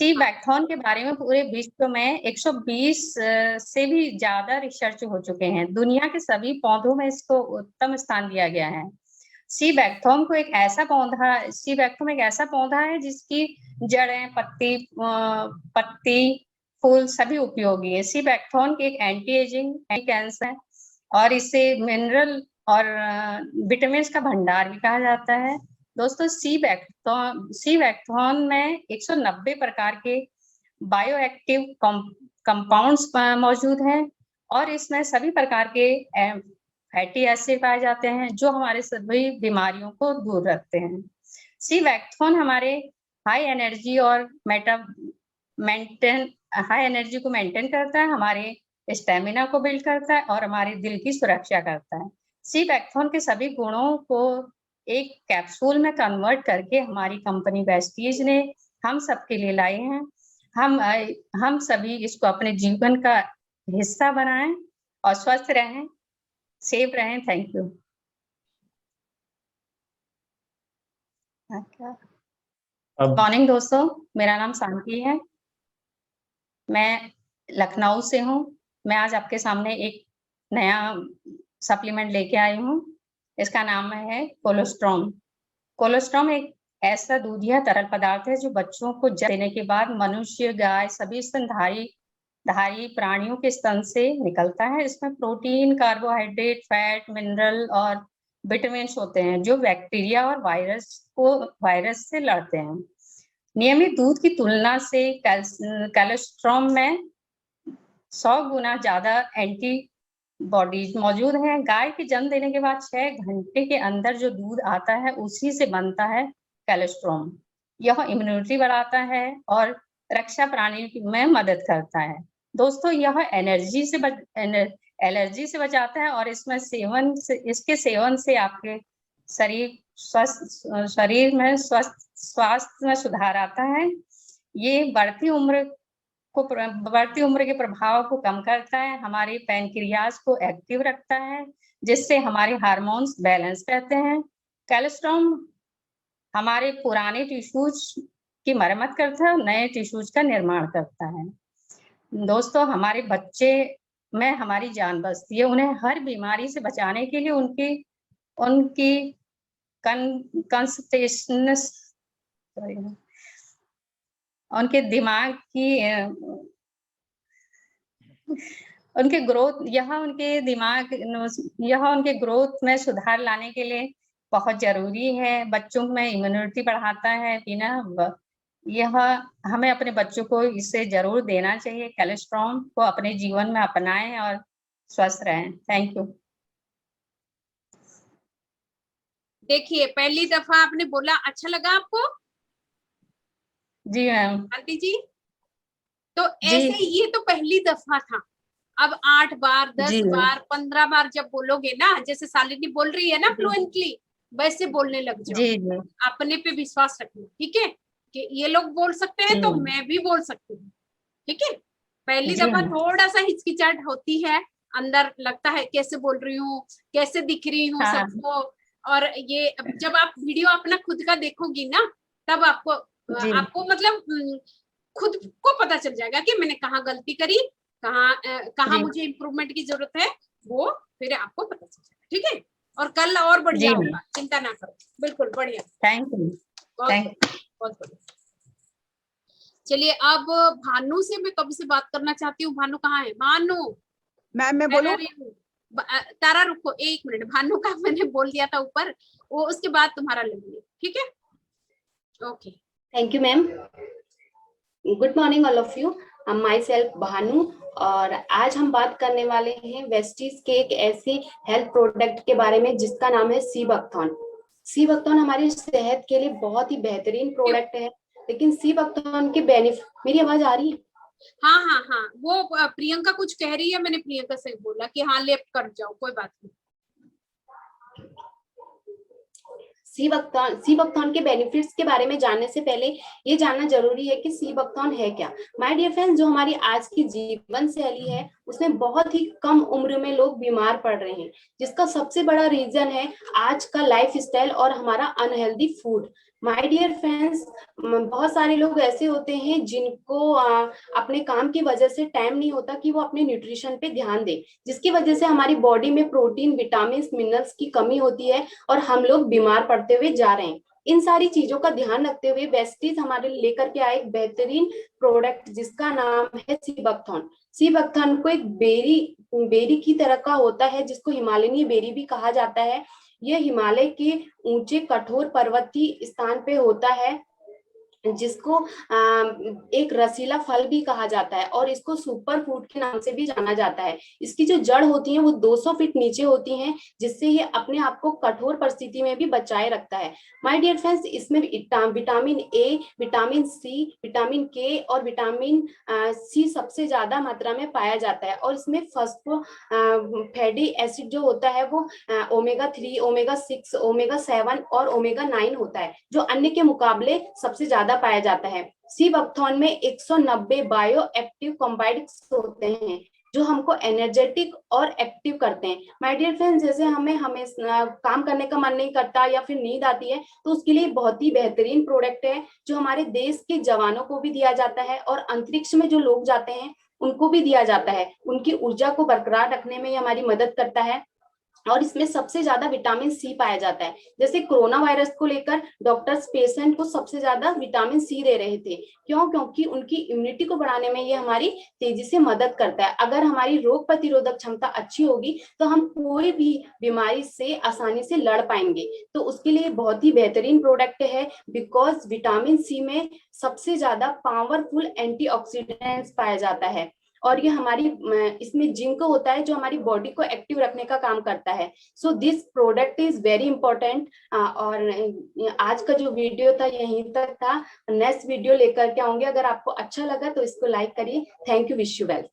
सी बैकथॉन के बारे में पूरे विश्व में 120 से भी ज्यादा रिसर्च हो चुके हैं। दुनिया के सभी पौधों में इसको उत्तम स्थान दिया गया है। सी बैकथॉन एक ऐसा पौधा है जिसकी जड़ें, पत्ती, फूल सभी उपयोगी है। सी बैकथॉन एक एंटी एजिंग, एंटी कैंसर है, और इसे मिनरल और विटामिन का भंडार भी कहा जाता है। दोस्तों, सी बैकथॉन में 190 प्रकार के बायोएक्टिव कंपाउंड्स मौजूद हैं, और इसमें सभी प्रकार के फैटी एसिड पाए जाते हैं जो हमारे सभी बीमारियों को दूर रखते हैं। सी बैकथॉन हमारे हाई एनर्जी को मेंटेन करता है, हमारे स्टेमिना को बिल्ड करता है और हमारे दिल की सुरक्षा करता है। सी बैकथॉन के सभी गुणों को एक कैप्सूल में कन्वर्ट करके हमारी कंपनी वेस्टीज ने हम सबके लिए लाए हैं। हम सभी इसको अपने जीवन का हिस्सा बनाएं और स्वस्थ रहें, सेफ रहें। Thank you. मॉर्निंग दोस्तों, मेरा नाम शांति है, मैं लखनऊ से हूँ। मैं आज आपके सामने एक नया सप्लीमेंट लेके आई हूँ। इसका नाम है कोलोस्ट्रॉम। कोलोस्ट्रॉम एक ऐसा दूधिया तरल पदार्थ है जो बच्चों को जन्म देने के बाद मनुष्य, गाय, सभी स्तनधारी प्राणियों के स्तन से निकलता है। इसमें प्रोटीन, कार्बोहाइड्रेट, फैट, मिनरल और विटामिन होते हैं जो बैक्टीरिया और वायरस से लड़ते हैं। नियमित दूध की तुलना से कोलोस्ट्रॉम में 100 गुना ज्यादा एंटीबॉडीज मौजूद हैं। गाय के जन्म देने के बाद 6 घंटे के अंदर जो दूध आता है उसी से बनता है कोलोस्ट्रॉम। यह इम्यूनिटी बढ़ाता है और रक्षा प्राणी में मदद करता है। दोस्तों, यह एलर्जी से बचाता है और इसके सेवन से आपके शरीर में स्वास्थ्य में सुधार आता है। ये बढ़ती उम्र को बढ़ती उम्र के प्रभाव को कम करता है, हमारे पैनक्रियाज को एक्टिव रखता है, जिससे हमारे हार्मोन्स बैलेंस रहते हैं। कैल्शियम हमारे पुराने टिश्यूज की मरम्मत करता है, नए टिश्यूज का निर्माण करता है। दोस्तों, हमारे बच्चे में हमारी जान बसती है। उन्हें हर बीमारी से बचाने के लिए उनकी उनके दिमाग की उनके ग्रोथ उनके ग्रोथ में सुधार लाने के लिए बहुत जरूरी है। बच्चों में इम्यूनिटी बढ़ाता है। यह हमें अपने बच्चों को इसे जरूर देना चाहिए। कैल्शियम को अपने जीवन में अपनाएं और स्वस्थ रहें। Thank you.
देखिए, पहली दफा आपने बोला, अच्छा लगा आपको?
जी मैम।
आंटी जी, तो ऐसे ये तो पहली दफा था। अब 8 बार, 10 बार, 15 बार जब बोलोगे ना, जैसे शालिनी बोल रही है ना फ्लुएंटली, वैसे बोलने लग जाओ।
जी।
अपने पे विश्वास रखना, ठीक है? कि ये लोग बोल सकते हैं तो मैं भी बोल सकती हूँ, ठीक है? पहली दफा थोड़ा सा हिचकिचाहट होती है, अंदर लगता है कैसे बोल रही हूँ, कैसे दिख रही हूँ सबको। और ये जब आप वीडियो अपना खुद का देखोगी ना, तब आपको मतलब खुद को पता चल जाएगा कि मैंने कहाँ गलती करी, कहाँ मुझे इम्प्रूवमेंट की जरूरत है, वो फिर आपको पता चल जाएगा, ठीक है? और कल और बढ़िया होगा, चिंता ना करो। बिल्कुल बढ़िया।
Thank you.
बहुत बढ़िया। चलिए, अब भानु से मैं कब से बात करना चाहती हूँ। भानु कहाँ है? भानु
मैम, मैं बोलूं?
तारा रुको 1 मिनट। भानु का मैंने बोल दिया था ऊपर, वो उसके बाद तुम्हारा लेंगे, ठीक है? Okay,
thank you ma'am. Good morning all of you. My self Bhanu, और आज हम बात करने वाले हैं वेस्टीज के एक ऐसे हेल्थ प्रोडक्ट के बारे में जिसका नाम है सीबकथॉन। सीबकथॉन हमारी सेहत के लिए बहुत ही बेहतरीन प्रोडक्ट है, लेकिन सीबकथॉन के बेनिफिट, मेरी आवाज आ रही है?
हाँ, वो प्रियंका कुछ कह रही है, मैंने प्रियंका से बोला कि हाँ लेफ्ट कर जाओ, कोई बात नहीं।
सीबकथॉन के बेनिफिट्स के बारे में जानने से पहले ये जानना जरूरी है कि सीबकथॉन है क्या। माय डियर फ्रेंड्स, जो हमारी आज की जीवन शैली है उसमें बहुत ही कम उम्र में लोग बीमार पड़ रहे हैं, जिसका सबसे बड़ा रीजन है आज का लाइफस्टाइल और हमारा unhealthy food. My dear friends, बहुत सारे लोग ऐसे होते हैं जिनको अपने काम की वजह से टाइम नहीं होता कि वो अपने न्यूट्रिशन पे ध्यान दें, जिसकी वजह से हमारी बॉडी में प्रोटीन, विटामिन, मिनरल्स की कमी होती है और हम लोग बीमार पड़ते हुए जा रहे हैं। इन सारी चीजों का ध्यान रखते हुए वेस्टीज हमारे लेकर के आए एक बेहतरीन प्रोडक्ट जिसका नाम है सीबकथॉन। सीबकथॉन को एक बेरी की तरह का होता है, जिसको हिमालयनी बेरी भी कहा जाता है। यह हिमालय के ऊंचे कठोर पर्वतीय स्थान पे होता है, जिसको एक रसीला फल भी कहा जाता है और इसको सुपर फूड के नाम से भी जाना जाता है। इसकी जो जड़ होती है वो 200 फीट नीचे होती हैं, जिससे ये अपने आप को कठोर परिस्थिति में भी बचाए रखता है। माय डियर फ्रेंड्स, इसमें vitamin A, vitamin C, vitamin K और विटामिन सी सबसे ज्यादा मात्रा में पाया जाता है, और इसमें फॉस्फोफैटी एसिड जो होता है वो ओमेगा 3, ओमेगा 6, ओमेगा 7 और ओमेगा 9 होता है, जो अन्य के मुकाबले सबसे ज्यादा पाया जाता है। सीबकथॉन में 190 बायो एक्टिव कंपाउंड्स होते हैं जो हमको एनर्जेटिक और एक्टिव करते हैं। माय डियर फ्रेंड्स, जैसे हमें काम करने का मन नहीं करता या फिर नींद आती है, तो उसके लिए बहुत ही बेहतरीन प्रोडक्ट है जो हमारे देश के जवानों को भी दिया जाता है और अंतरिक्ष में जो लोग जाते हैं उनको भी दिया जाता है। उनकी ऊर्जा को बरकरार रखने में ये हमारी मदद करता है, और इसमें सबसे ज्यादा विटामिन सी पाया जाता है। जैसे कोरोना वायरस को लेकर डॉक्टर्स पेशेंट को सबसे ज्यादा विटामिन सी दे रहे थे। क्यों? क्योंकि उनकी इम्यूनिटी को बढ़ाने में ये हमारी तेजी से मदद करता है। अगर हमारी रोग प्रतिरोधक क्षमता अच्छी होगी तो हम कोई भी बीमारी से आसानी से लड़ पाएंगे। तो उसके लिए बहुत ही बेहतरीन प्रोडक्ट है, बिकॉज विटामिन सी में सबसे ज्यादा पावरफुल एंटीऑक्सीडेंट्स पाया जाता है, और ये हमारी इसमें जिंक होता है जो हमारी बॉडी को एक्टिव रखने का काम करता है। So this product is very important. और आज का जो वीडियो था यहीं तक था, नेक्स्ट वीडियो लेकर के आऊंगे। अगर आपको अच्छा लगा तो इसको लाइक करिए। Thank you, wish you well.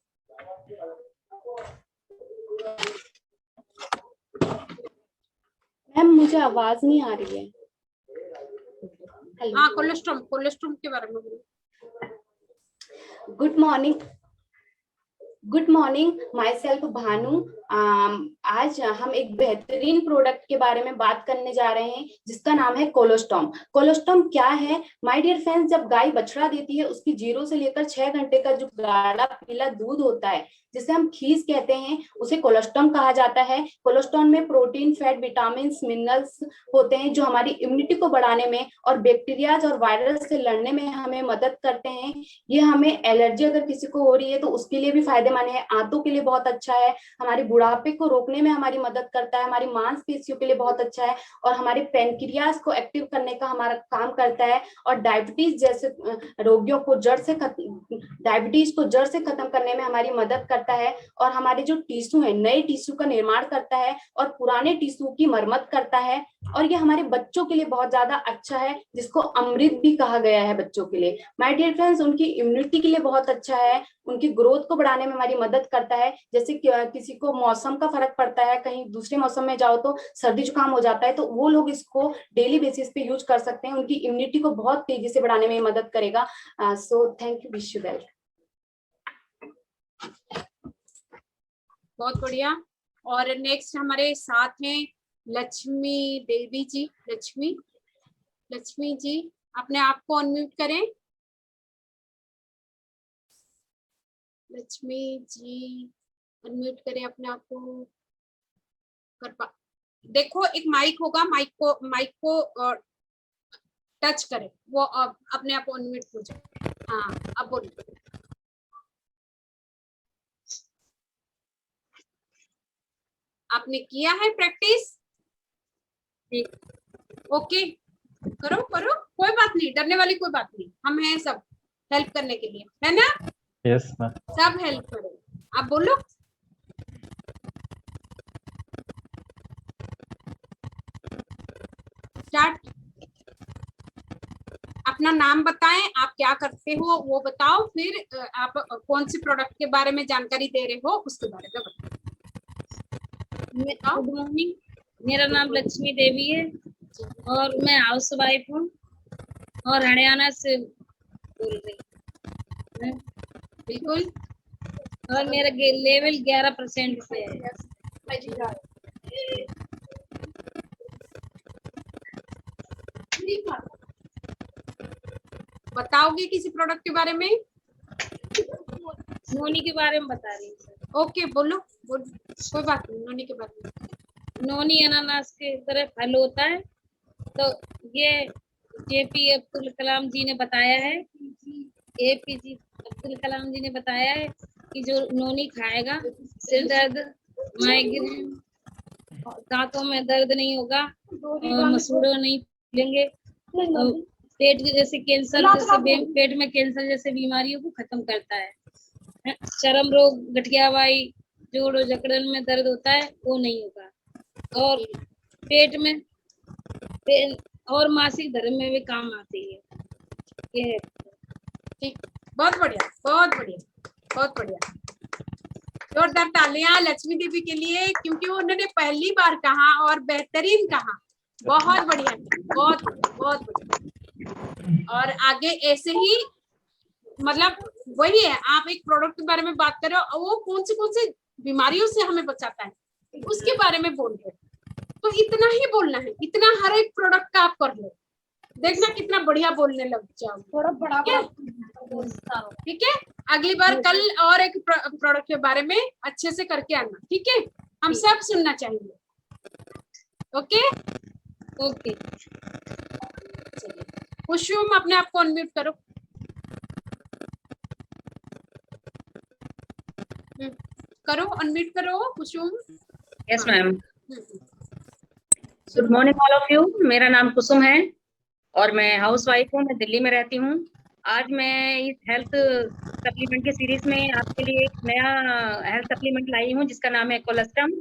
Ma'am, मुझे आवाज नहीं आ रही है।
हाँ, कोलेस्ट्रॉल के बारे में बोलो।
Good morning my self Bhanu. आज हम एक बेहतरीन प्रोडक्ट के बारे में बात करने जा रहे हैं जिसका नाम है कोलोस्टॉम। कोलोस्टॉम क्या है माय डियर फ्रेंड्स? जब गाय बछड़ा देती है उसकी 0 से लेकर 6 घंटे का जो गाढ़ा पीला दूध होता है जिसे हम खीस कहते हैं उसे कोलोस्टॉम कहा जाता है। कोलोस्टॉम में प्रोटीन, फैट, विटामिन, मिनरल्स होते हैं जो हमारी इम्यूनिटी को बढ़ाने में और बैक्टीरियाज और वायरस से लड़ने में हमें मदद करते हैं। ये हमें एलर्जी अगर किसी को हो रही है तो उसके लिए भी फायदेमंद है, आंतों के लिए बहुत अच्छा है, हमारे बुढ़ापे को रोकने में हमारी मदद करता है, हमारी मांसपेशियों के लिए बहुत अच्छा है और हमारे पेनक्रियाज को एक्टिव करने का हमारा काम करता है और डायबिटीज जैसे रोगियों को डायबिटीज को जड़ से खत्म करने में हमारी मदद करता है और हमारे जो टिश्यू है नए टिश्यू का निर्माण करता है और पुराने टिश्यू की मरम्मत करता है और ये हमारे बच्चों के लिए बहुत ज्यादा अच्छा है जिसको अमृत भी कहा गया है बच्चों के लिए। माय डियर फ्रेंड्स, उनकी इम्यूनिटी के लिए बहुत अच्छा है, उनकी ग्रोथ को बढ़ाने में हमारी मदद करता है। जैसे किसी को मौसम का फर्क पड़ता है, कहीं दूसरे मौसम में जाओ तो सर्दी जुकाम हो जाता है, तो वो लोग इसको डेली बेसिस पे यूज कर सकते हैं, उनकी इम्यूनिटी को बहुत तेजी से बढ़ाने में मदद करेगा। So thank you, wish you well.
बहुत बढ़िया। और नेक्स्ट हमारे साथ हैं लक्ष्मी देवी जी। लक्ष्मी जी अपने आप को अनम्यूट करें। लक्ष्मी जी अनम्यूट करें अपने आप को। देखो एक माइक होगा, माइक को टच करें, वो अपने आप को अनम्यूट हो जाए। हाँ अब बोलिए। आपने किया है प्रैक्टिस? ओके, करो कोई बात नहीं, डरने वाली कोई बात नहीं, हम हैं सब हेल्प करने के लिए, है ना?
यस मैम,
सब हेल्प करो। आप बोलो। स्टार्ट। अपना नाम बताएं, आप क्या करते हो वो बताओ, फिर आप कौन से प्रोडक्ट के बारे में जानकारी दे रहे हो उसके बारे में बताओ।
गुड मॉर्निंग, मेरा नाम लक्ष्मी देवी है और मैं हाउस वाइफ हूँ और हरियाणा से बोल रही हूँ।
बिल्कुल।
और मेरा लेवल 11% पे है।
बताओगे किसी प्रोडक्ट के बारे में?
नोनी के बारे में बता रही हूँ।
ओके बोलो, कोई बात नहीं, नोनी के बारे में।
नोनी अनानास के तरह फल होता है, तो ये जेपी अब्दुल कलाम जी ने बताया है, एपीजे अब्दुल कलाम जी ने बताया है कि जो नोनी खाएगा सिर दर्द, माइग्रेन, दांतों में दर्द नहीं होगा, मसूड़ों नहीं फूलेंगे, पेट जैसे कैंसर जैसे पेट में कैंसर जैसे बीमारियों को खत्म करता है। चर्म रोग, गठियावाई, जोड़ों जकड़न में दर्द होता है वो नहीं होगा, और पेट में और मासिक धर्म में भी काम आती है। ये
ठीक, बहुत बढ़िया, बहुत बढ़िया, बहुत बढ़िया। जोरदार तालियां लक्ष्मी देवी के लिए, क्योंकि उन्होंने पहली बार कहा और बेहतरीन कहा। बहुत बढ़िया, बहुत बहुत बढ़िया। और आगे ऐसे ही, मतलब वही है, आप एक प्रोडक्ट के बारे में बात कर रहे हो, वो कौन से बीमारियों से हमें बचाता है उसके बारे में बोल रहे हो, तो इतना ही बोलना है, इतना हर एक प्रोडक्ट का आप कर लो, देखना कितना बढ़िया बोलने लग जाओ। थोड़ा बड़ा, ठीक है? अगली बार कल और एक प्रोडक्ट के बारे में अच्छे से करके आना, ठीक है? हम सब सुनना चाहिए। ओके ओके, चलिए कुसुम अपने आप को अनम्यूट करो। करो, अनम्यूट करो Kusum.
Yes ma'am. Good morning all of you, मेरा नाम कुसुम है और मैं हाउस वाइफ हूँ, मैं दिल्ली में रहती हूँ। आज मैं इस हेल्थ सप्लीमेंट की सीरीज में आपके लिए एक नया हेल्थ सप्लीमेंट लाई हूँ जिसका नाम है कोलेस्ट्रम।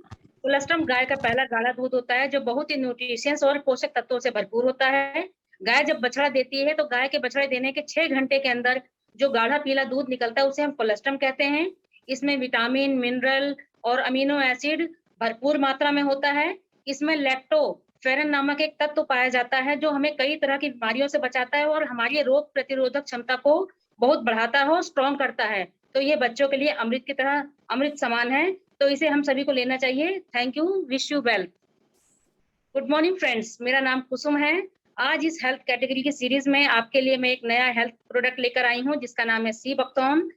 कोलेस्ट्रम गाय का पहला गाढ़ा दूध होता है जो बहुत ही न्यूट्रिशियस और पोषक तत्वों से भरपूर होता है। गाय जब बछड़ा देती है तो गाय के बछड़े देने के 6 घंटे के अंदर जो गाढ़ा पीला दूध निकलता है उसे हम कोलेस्ट्रम कहते हैं। इसमें विटामिन, मिनरल और अमीनो एसिड भरपूर मात्रा में होता है। इसमें लैक्टोफेरन नामक एक तत्व पाया जाता है जो हमें कई तरह की बीमारियों से बचाता है और हमारी रोग प्रतिरोधक क्षमता को बहुत बढ़ाता हो, स्ट्रॉन्ग करता है। तो ये बच्चों के लिए अमृत की तरह, अमृत समान है, तो इसे हम सभी को लेना चाहिए। Thank you, wish you well. Good morning friends, मेरा नाम कुसुम है। आज इस हेल्थ कैटेगरी की सीरीज में आपके लिए मैं एक नया हेल्थ प्रोडक्ट लेकर आई हूँ जिसका नाम है सी बकथॉर्न।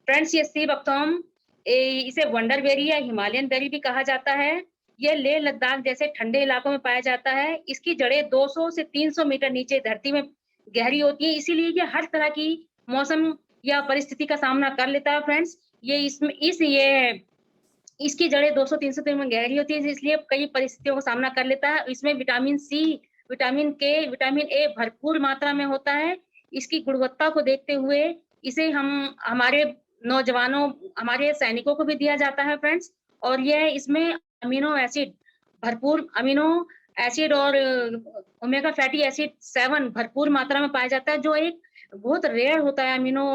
फ्रेंड्स, ये सी बकथॉर्न, इसे वंडर बेरी या हिमालयन बेरी भी कहा जाता है। यह लेह लद्दाख जैसे ठंडे इलाकों में पाया जाता है। इसकी जड़ें 200 से 300 मीटर नीचे धरती में गहरी होती है, इसीलिए ये हर तरह की मौसम या परिस्थिति का सामना कर लेता है। फ्रेंड्स, ये इसकी जड़ें 200-300 मीटर में गहरी होती है, इसलिए कई परिस्थितियों का सामना कर लेता है। इसमें विटामिन सी, विटामिन के, विटामिन ए भरपूर मात्रा में होता है। इसकी गुणवत्ता को देखते हुए इसे हम हमारे नौजवानों, हमारे सैनिकों को भी दिया जाता है फ्रेंड्स। और यह इसमें अमीनो एसिड भरपूर, अमीनो एसिड और ओमेगा फैटी एसिड 7 भरपूर मात्रा में पाया जाता है, जो एक बहुत रेयर होता है अमीनो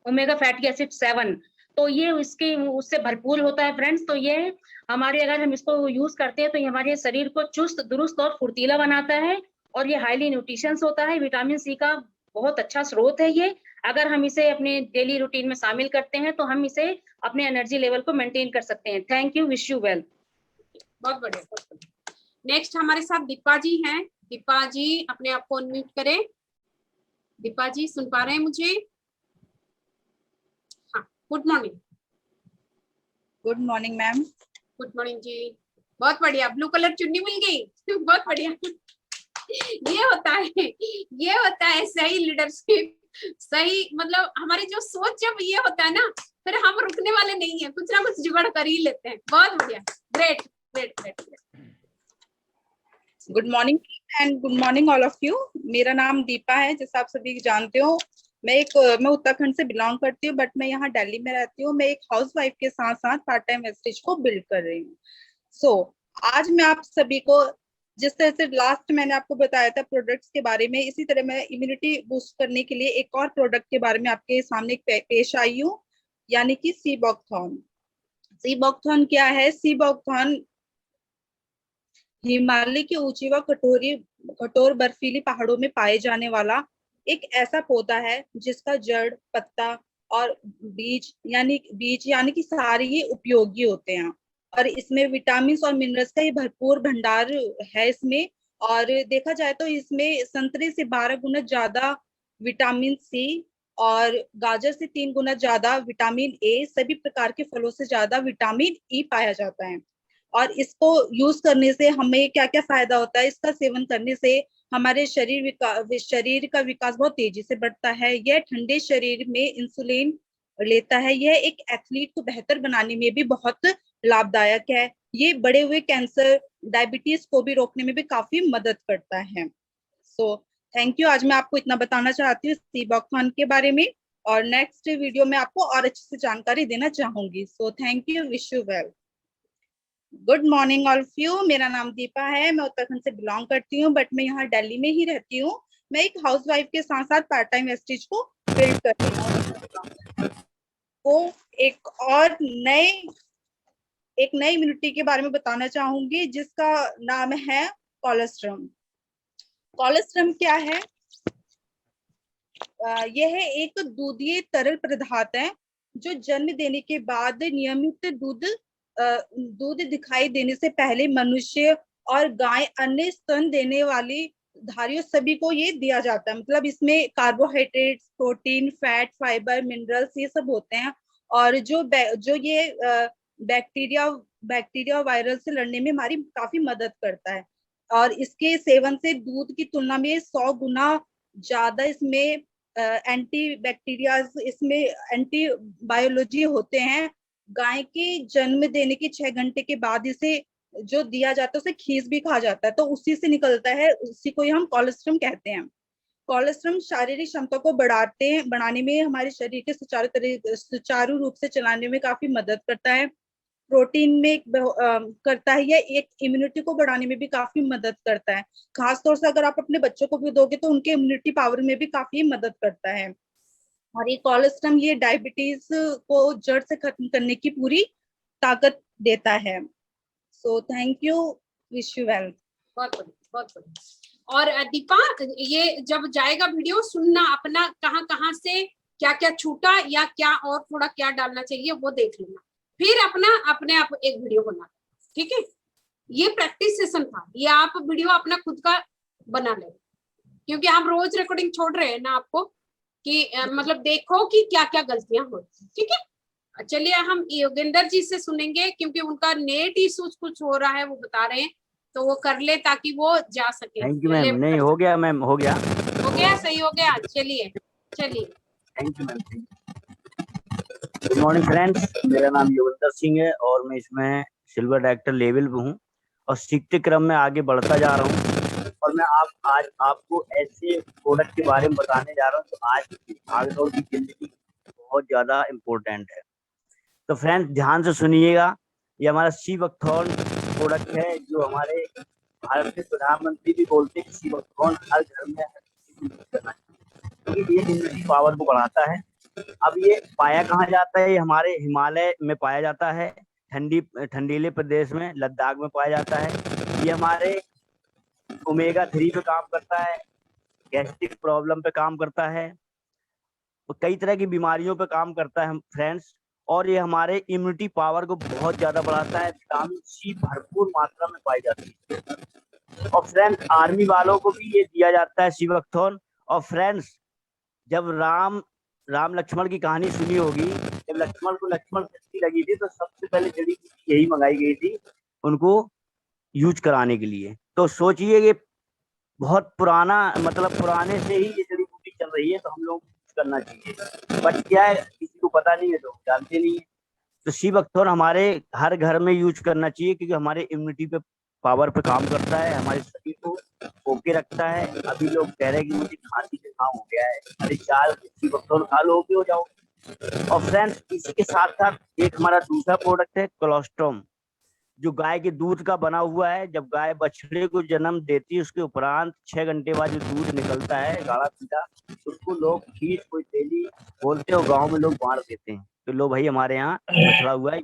ओमेगा फैटी एसिड 7। तो ये इसके उससे भरपूर होता है फ्रेंड्स। तो ये हमारे, अगर हम इसको यूज करते हैं तो ये हमारे शरीर को चुस्त, दुरुस्त और फुर्तीला बनाता है। और ये हाईली न्यूट्रिशंस होता है, विटामिन सी का बहुत अच्छा स्रोत है ये। अगर हम इसे अपने डेली रूटीन में शामिल करते हैं तो हम इसे अपने एनर्जी लेवल को मेंटेन कर सकते हैं। Thank you, wish you well.
बहुत बढ़िया, बहुत बढ़िया। नेक्स्ट हमारे साथ दीपा जी हैं। दीपा जी अपने आप को अनम्यूट करें। दीपा जी सुन पा रहे हैं मुझे? हाँ, good morning.
Good morning ma'am.
Good morning जी, बहुत बढ़िया। ब्लू कलर चुन्नी मिल गई, बहुत बढ़िया। ये होता है सही लीडरशिप, सही मतलब हमारी जो सोच जब ये होता है ना, फिर हम रुकने वाले नहीं है, कुछ ना कुछ जुगाड़ कर ही लेते हैं। बहुत बढ़िया, great great great.
Good morning and good morning all of you. मेरा नाम दीपा है, जैसा आप सभी जानते हो। मैं उत्तराखंड से बिलोंग करती हूँ, बट मैं यहाँ दिल्ली में रहती हूँ। मैं एक हाउस वाइफ के साथ साथ पार्ट टाइम वेस्टेज को बिल्ड कर रही हूँ। आज मैं आप सभी को, जिस तरह से लास्ट मैंने आपको बताया था प्रोडक्ट्स के बारे में, इसी तरह मैं इम्यूनिटी बूस्ट करने के लिए एक और प्रोडक्ट के बारे में आपके सामने पेश आई हूँ, यानी कि सी बकथॉर्न। सी बकथॉर्न क्या है? सी बकथॉर्न हिमालय की ऊंची व कठोर बर्फीली पहाड़ों में पाए जाने वाला एक ऐसा पौधा है जिसका जड़, पत्ता और बीज यानी कि सारे ही उपयोगी होते हैं। और इसमें विटामिन और मिनरल्स का ये भरपूर भंडार है इसमें। और देखा जाए तो इसमें संतरे से 12 गुना ज्यादा विटामिन सी और गाजर से 3 गुना ज्यादा विटामिन ए, सभी प्रकार के फलों से ज्यादा विटामिन ई पाया जाता है। और इसको यूज करने से हमें क्या क्या फायदा होता है? इसका सेवन करने से हमारे शरीर का विकास बहुत तेजी से बढ़ता है। यह ठंडे शरीर में इंसुलिन लेता है। यह एक एथलीट को बेहतर बनाने में भी बहुत लाभदायक है। ये बढ़े हुए कैंसर, डायबिटीज को भी रोकने में भी काफी मदद करता है। Thank you. आज मैं आपको इतना बताना चाहती हूँ सी बकथॉर्न के बारे में, और नेक्स्ट वीडियो में आपको और अच्छे से जानकारी देना चाहूंगी। Thank you, wish you well. Good morning all of you. मेरा नाम दीपा है, मैं उत्तराखंड से बिलोंग करती हूँ, बट मैं यहाँ दिल्ली में ही रहती हूँ। मैं एक हाउस वाइफ के साथ साथ पार्ट टाइम वेस्टेज को बिल्ड करती हूँ। तो एक नई इम्यूनिटी के बारे में बताना चाहूंगी जिसका नाम है कोलेस्ट्रम। कोलेस्ट्रम क्या है? यह एक दूधीय तरल पदार्थ है जो जन्म देने के बाद नियमित दूध दिखाई देने से पहले मनुष्य और गाय, अन्य स्तन देने वाली धारियों सभी को ये दिया जाता है। मतलब इसमें carbohydrates, protein, fat, fibre, minerals ये सब होते हैं। और जो ये बैक्टीरिया वायरस से लड़ने में हमारी काफी मदद करता है। और इसके सेवन से दूध की तुलना में 100 गुना ज्यादा इसमें इसमें एंटीबायोलॉजी होते हैं। गाय के जन्म देने के 6 घंटे के बाद इसे जो दिया जाता है उसे खीस भी कहा जाता है, तो उसी से निकलता है, उसी को हम कोलेस्ट्रम कहते हैं। कोलेस्ट्रम शारीरिक क्षमता को बढ़ाने में, हमारे शरीर के सुचारू रूप से चलाने में काफी मदद करता है। प्रोटीन में करता है। यह एक इम्यूनिटी को बढ़ाने में भी काफी मदद करता है। खासतौर से अगर आप अपने बच्चों को भी दोगे तो उनके इम्यूनिटी पावर में भी काफी मदद करता है। और ये कोलेस्ट्रम ये डायबिटीज को जड़ से खत्म करने की पूरी ताकत देता है। Thank you, wish you well.
बहुत बढ़िया, बहुत बढ़िया। और दीपा, ये जब जाएगा वीडियो सुनना, अपना कहाँ कहाँ से क्या क्या छूटा या क्या और थोड़ा क्या डालना चाहिए वो देख लेना, फिर अपना अपने आप एक वीडियो बना, ठीक है। ये प्रैक्टिस सेशन था, ये आप वीडियो अपना खुद का बना ले, क्योंकि हम रोज रिकॉर्डिंग छोड़ रहे हैं ना आपको कि मतलब देखो कि क्या क्या गलतियां हो, ठीक है। चलिए हम योगेंद्र जी से सुनेंगे, क्योंकि उनका नेट इश्यूज कुछ हो रहा है, वो बता रहे हैं, तो वो कर ले ताकि वो जा सके।
Thank you ma'am. नहीं हो गया मैम, हो गया,
सही हो गया। चलिए
thank you ma'am. Good morning friends, मेरा नाम योगेंद्र सिंह है और मैं इसमें सिल्वर डायरेक्टर लेवल पे हूँ और सीखते क्रम में आगे बढ़ता जा रहा हूँ। और मैं आज आपको ऐसे प्रोडक्ट के बारे में बताने जा रहा हूँ तो आज की भागदौड़ की जिंदगी बहुत ज्यादा इम्पोर्टेंट है। तो फ्रेंड्स ध्यान से सुनिएगा, ये हमारा सीबकथॉर्न प्रोडक्ट है जो हमारे भारत के प्रधानमंत्री भी बोलते हैं कि सीबकथॉर्न हर घर में करना चाहिए, क्योंकि ये इम्यूनिटी पावर को बढ़ाता है। अब ये पाया कहाँ जाता है? ये हमारे हिमालय में पाया जाता है, ठंडीले प्रदेश में, लद्दाख में पाया जाता है। ये हमारे ओमेगा 3 पे काम करता है, गैस्ट्रिक प्रॉब्लम पे काम करता है, तो कई तरह की बीमारियों पे काम करता है फ्रेंड्स। और ये हमारे इम्यूनिटी पावर को बहुत ज्यादा बढ़ाता है। विटामिन सी भरपूर मात्रा में पाई जाती है। और फ्रेंड्स आर्मी वालों को भी ये दिया जाता है सीबकथॉर्न। और फ्रेंड्स जब राम लक्ष्मण की कहानी सुनी होगी, जब लक्ष्मण को लक्ष्मण शक्ति लगी थी तो सबसे पहले जड़ी बूटी यही मंगाई गई थी उनको यूज कराने के लिए। तो सोचिए ये बहुत पुराना, मतलब पुराने से ही ये जड़ी बूटी चल रही है, तो हम लोग करना चाहिए। बट क्या है, किसी को पता नहीं है, तो जानते नहीं है। तो सीबकथॉर्न हमारे हर घर में यूज करना चाहिए, क्योंकि हमारे इम्यूनिटी पे पावर पे काम करता है, हमारे शरीर को ओके रखता है। अभी लोग कह रहे हैं कि मुझे खांसी जुकाम हो गया है, अरे 4 सीबकथॉर्न खा लो, ओके हो जाओ। और फ्रेंड्स इसी के साथ साथ एक हमारा दूसरा प्रोडक्ट है कोलोस्ट्रम, जो गाय के दूध का बना हुआ है। जब गाय बछड़े को जन्म देती है उसके उपरांत 6 घंटे बाद जो दूध निकलता है गाढ़ा पीला, उसको लोग खीर कोई तेली बोलते हो, गांव में लोग बांट देते हैं। तो लो भाई हमारे यहाँ बछड़ा हुआ है,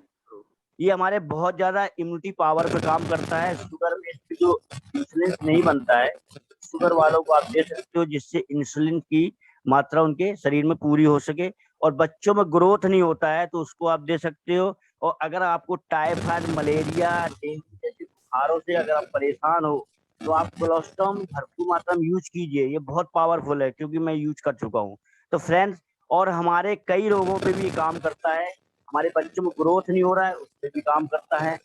ये हमारे बहुत ज्यादा इम्यूनिटी पावर पे काम करता है। शुगर में जो इंसुलिन नहीं बनता है, शुगर वालों को आप दे सकते हो, जिससे इंसुलिन की मात्रा उनके शरीर में पूरी हो सके। और बच्चों में ग्रोथ नहीं होता है तो उसको आप दे सकते हो। और अगर आपको टाइफाइड, मलेरिया, डेंगू जैसे बुखारों से अगर आप परेशान हो तो आप कोलोस्ट्रम भरपूर मात्रा में यूज कीजिए, ये बहुत पावरफुल है, क्योंकि मैं यूज कर चुका हूँ। तो फ्रेंड्स और हमारे कई रोगों पे भी काम करता है। हमारे बच्चों में ग्रोथ नहीं हो रहा है, उस पर भी काम करता है,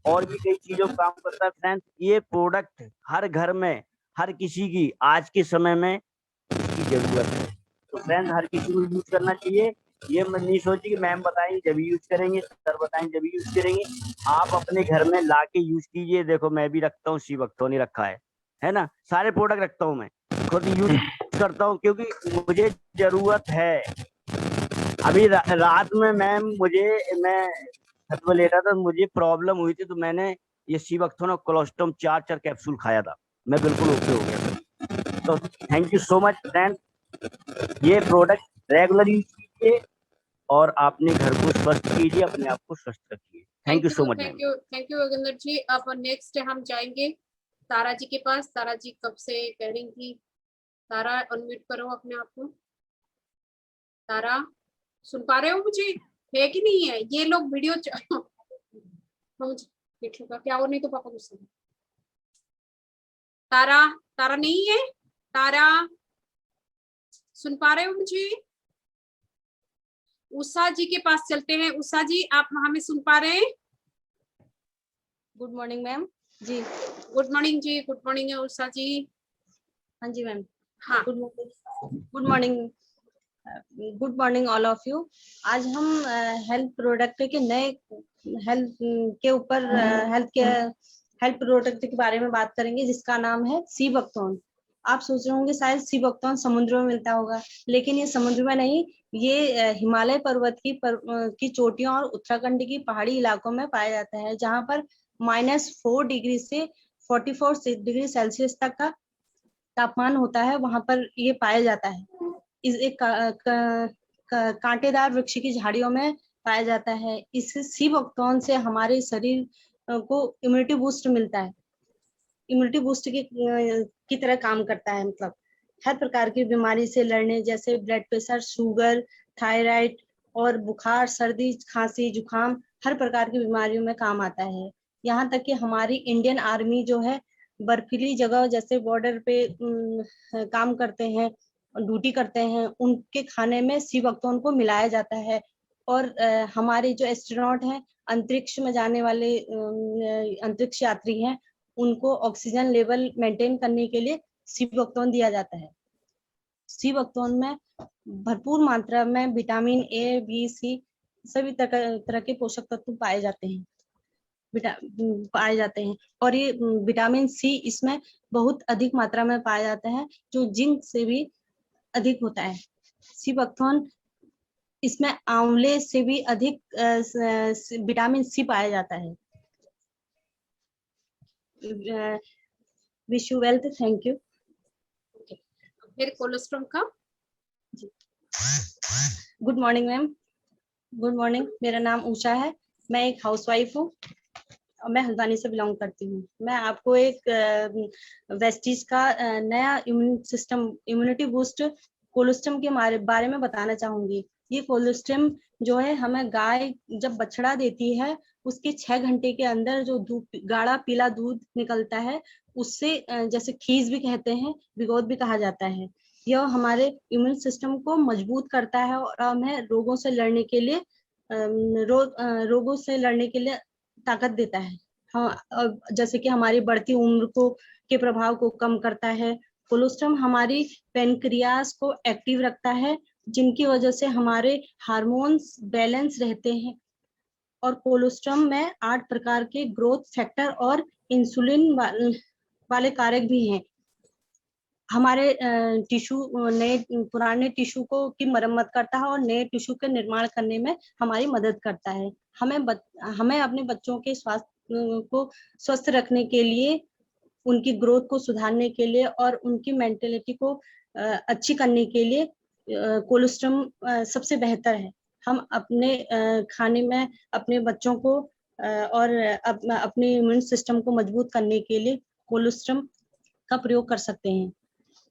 और भी कई चीजों पर काम करता है। फ्रेंड्स ये प्रोडक्ट हर घर में, हर किसी की आज के समय में इसकी जरूरत है। तो फ्रेंड्स हर किसी को यूज करना चाहिए। ये मैं नहीं सोची कि मैम बताएंगे जब यूज करेंगे, सर बताएंगे जब यूज करेंगे। आप अपने घर में ला के यूज कीजिए। देखो मैं भी रखता हूँ, सीबकथॉर्न रखा है ना, सारे प्रोडक्ट रखता हूँ, मैं खुद यूज करता हूँ क्योंकि मुझे जरूरत है। अभी रात में मैम मैं छत पर लेटा था, मुझे प्रॉब्लम हुई थी, तो मैंने ये सीबकथॉर्न और कोलोस्ट्रम 4 कैप्सूल खाया था, मैं बिल्कुल ओके हो गया। तो thank you so much friend, ये प्रोडक्ट रेगुलर यूज कीजिए और अपने घर को स्वस्थ कीजिए, अपने आप को स्वस्थ रखिए। Thank you so much.
Thank you Yogendra ji. अब नेक्स्ट हम जाएंगे तारा जी के पास। तारा जी कब से कह रही थी, तारा अनम्यूट करो अपने आप को। तारा सुन पा रहे हो मुझे? है कि नहीं है? ये लोग वीडियो का क्या हो, नहीं तो पापा गुस्सा। तारा नहीं है? तारा सुन पा रहे हो मुझे? उषा जी के पास चलते हैं। उषा जी आप हमें सुन पा रहे हैं?
गुड मॉर्निंग मैम जी।
गुड मॉर्निंग जी। गुड मॉर्निंग है उषा जी।
हाँ जी मैम।
हाँ
good morning good morning all of you. आज हम हेल्थ प्रोडक्ट के नए हेल्थ के ऊपर हेल्थ प्रोडक्ट के बारे में बात करेंगे, जिसका नाम है सीबकथॉर्न। आप सोच रहे होंगे शायद सीबकथॉर्न समुद्र में मिलता होगा, लेकिन ये समुद्र में नहीं, ये हिमालय पर्वत की चोटियों और उत्तराखंड की पहाड़ी इलाकों में पाया जाता है, जहाँ पर -4 डिग्री से 44 डिग्री सेल्सियस तक का तापमान होता है। वहां पर ये पाया जाता है। इस एक कांटेदार वृक्ष की झाड़ियों में पाया जाता है। इस सीबकथॉर्न से हमारे शरीर को इम्यूनिटी बूस्ट मिलता है। इम्यूनिटी बूस्ट
की तरह काम करता है। मतलब हर प्रकार की बीमारी से लड़ने, जैसे ब्लड प्रेशर, शुगर, थायराइड और बुखार, सर्दी, खांसी, जुकाम, हर प्रकार की बीमारियों में काम आता है। यहाँ तक कि हमारी इंडियन आर्मी जो है बर्फीली जगह जैसे बॉर्डर पे काम करते हैं, ड्यूटी करते हैं, उनके खाने में सी बकथॉर्न को मिलाया जाता है। और हमारे जो एस्ट्रोनॉट हैं, अंतरिक्ष में जाने वाले अंतरिक्ष यात्री हैं, उनको ऑक्सीजन लेवल मेंटेन करने के लिए सी बकथॉर्न दिया जाता है। सी बकथॉर्न में भरपूर मात्रा में विटामिन ए, बी, सी सभी तरह के पोषक तत्व पाए जाते हैं और ये विटामिन सी इसमें बहुत अधिक मात्रा में पाया जाता है, जो जिंक से भी अधिक होता है। सी बकथॉर्न इसमें आंवले से भी अधिक विटामिन सी पाया जाता है। Wish you wealth, thank you.
फिर कोलोस्ट्रम का।
Good morning ma'am. Good morning, मेरा नाम उषा है, मैं एक हाउसवाइफ हूँ और मैं हल्द्वानी से बिलोंग करती हूँ। मैं आपको एक वेस्टीज का नया इम्यूनिटी बूस्ट कोलोस्ट्रम के बारे में बताना चाहूंगी। ये कोलोस्ट्रम जो है, हमें गाय जब बछड़ा देती है उसके 6 घंटे के अंदर जो गाढ़ा पीला दूध निकलता है, उससे जैसे खीस भी कहते हैं, विगोद भी कहा जाता है, यह हमारे इम्यून सिस्टम को मजबूत करता है और हमें रोगों से लड़ने के लिए ताकत देता है। हाँ, जैसे कि हमारी बढ़ती उम्र के प्रभाव को कम करता है। कोलोस्ट्रम हमारी पेनक्रियास को एक्टिव रखता है, जिनकी वजह से हमारे हार्मोन्स बैलेंस रहते हैं। और कोलोस्ट्रम में 8 प्रकार के ग्रोथ फैक्टर और इंसुलिन वाले कारक भी हैं। हमारे नए पुराने टिश्यू की मरम्मत करता है और नए टिश्यू के निर्माण करने में हमारी मदद करता है। हमें अपने बच्चों के स्वास्थ्य को स्वस्थ रखने के लिए, उनकी ग्रोथ को सुधारने के लिए और उनकी मेंटेलिटी को अच्छी करने के लिए कोलोस्ट्रम सबसे बेहतर है। हम अपने खाने में अपने बच्चों को और अपने इम्यून सिस्टम को मजबूत करने के लिए कोलोस्ट्रम का प्रयोग कर सकते हैं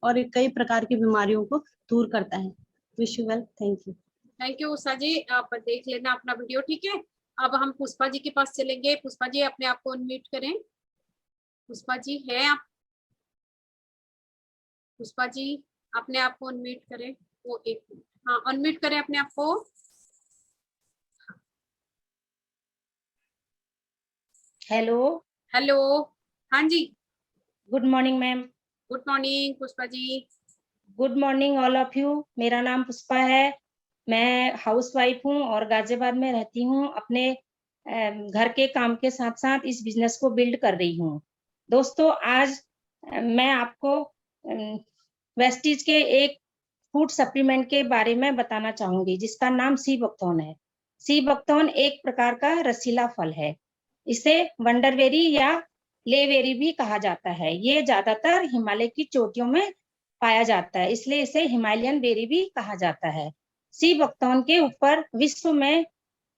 और ये कई प्रकार की बीमारियों को दूर करता है। Wish you well, thank you.
Thank you Usha ji, आप देख लेना अपना वीडियो, ठीक है। अब हम पुष्पा जी के पास चलेंगे। पुष्पा जी अपने आप को अनम्यूट करें। पुष्पा जी है आप? पुष्पा जी अपने आप को अनम्यूट करें। वो एक मिनट, हाँ अनम्यूट करें अपने आप को।
हेलो।
हेलो, हाँ जी।
Good morning ma'am.
Good morning Pushpa ji.
Good morning all of you. मेरा नाम पुष्पा है, मैं हाउसवाइफ हूँ और गाजियाबाद में रहती हूँ। अपने घर के काम के साथ साथ इस बिजनेस को बिल्ड कर रही हूँ। दोस्तों, आज मैं आपको वेस्टीज के एक फूड सप्लीमेंट के बारे में बताना चाहूंगी, जिसका नाम सी बकथॉर्न है। सी बकथॉर्न एक प्रकार का रसीला फल है। इसे वंडरबेरी या लेवेरी भी कहा जाता है। ये ज्यादातर हिमालय की चोटियों में पाया जाता है, इसलिए इसे हिमालयन बेरी भी कहा जाता है। सी बकथॉर्न के ऊपर विश्व में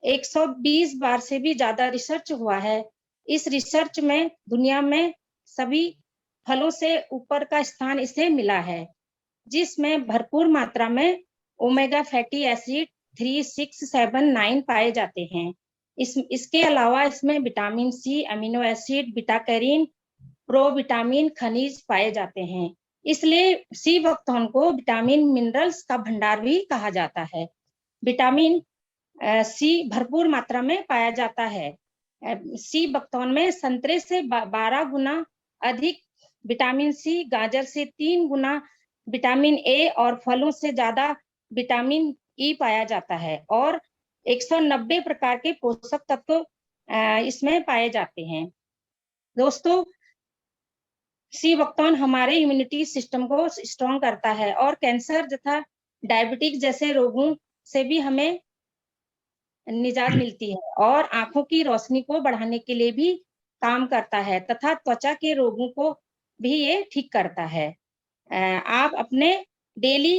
120 बार से भी ज्यादा रिसर्च हुआ है। इस रिसर्च में दुनिया में सभी फलों से ऊपर का स्थान इसे मिला है, जिसमें भरपूर मात्रा में ओमेगा फैटी एसिड 3, 6, 7, 9 पाए जाते हैं। इसके अलावा इसमें vitamin C, amino acid, beta carotene, provitamin, खनिज पाए जाते हैं। इसलिए सी बकथॉर्न को विटामिन मिनरल्स का भंडार भी कहा जाता है। विटामिन सी भरपूर मात्रा में पाया जाता है। सी बकथॉर्न में संतरे से 12 गुना अधिक विटामिन सी, गाजर से 3 गुना विटामिन ए और फलों से ज्यादा विटामिन ई पाया जाता है और 190 प्रकार के पोषक तत्व इसमें पाए जाते हैं। दोस्तों, सी बकथॉर्न हमारे इम्यूनिटी सिस्टम को स्ट्रॉन्ग करता है और कैंसर तथा डायबिटीज जैसे रोगों से भी हमें निजात मिलती है और आंखों की रोशनी को बढ़ाने के लिए भी काम करता है तथा त्वचा के रोगों को भी ये ठीक करता है। आप अपने डेली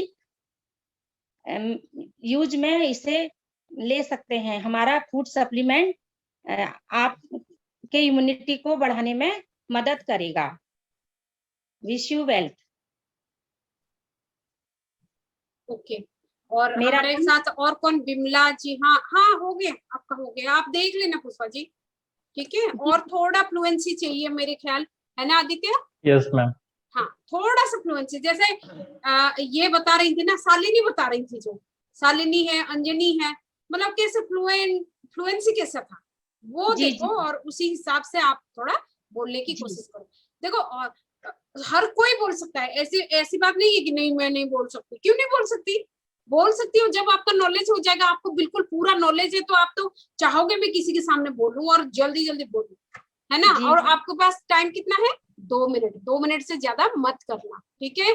यूज में इसे ले सकते हैं। हमारा फूड सप्लीमेंट आपके इम्यूनिटी को बढ़ाने में मदद करेगा। Wish you wealth.
ओके, और
मेरा
हमारे
नाम-
साथ और कौन? बिमला जी। हाँ हाँ, हो गया, आपका हो गया, आप देख लेना पुष्पा जी, ठीक है। और थोड़ा फ्लुएंसी चाहिए मेरे ख्याल, है ना आदित्य?
Yes ma'am.
हाँ, थोड़ा सा फ्लुएंसी, जैसे ये बता रही थी ना, शालिनी बता रही थी, जो शालिनी है, अंजनी है, मतलब कैसे फ्लुएंसी कैसा था वो
जी,
देखो,
जी।
और उसी हिसाब से आप थोड़ा बोलने की कोशिश करो। देखो, और हर कोई बोल सकता है, ऐसी ऐसी बात नहीं है कि नहीं मैं नहीं बोल सकती। क्यों नहीं बोल सकती? बोल सकती हो। जब आपका नॉलेज हो जाएगा, आपको बिल्कुल पूरा नॉलेज है, तो आप तो चाहोगे मैं किसी के सामने बोलूं और जल्दी जल्दी बोलूं, है ना?
जी,
और
जी।
आपके पास टाइम कितना है? 2 मिनट। 2 मिनट से ज्यादा मत करना, ठीक है?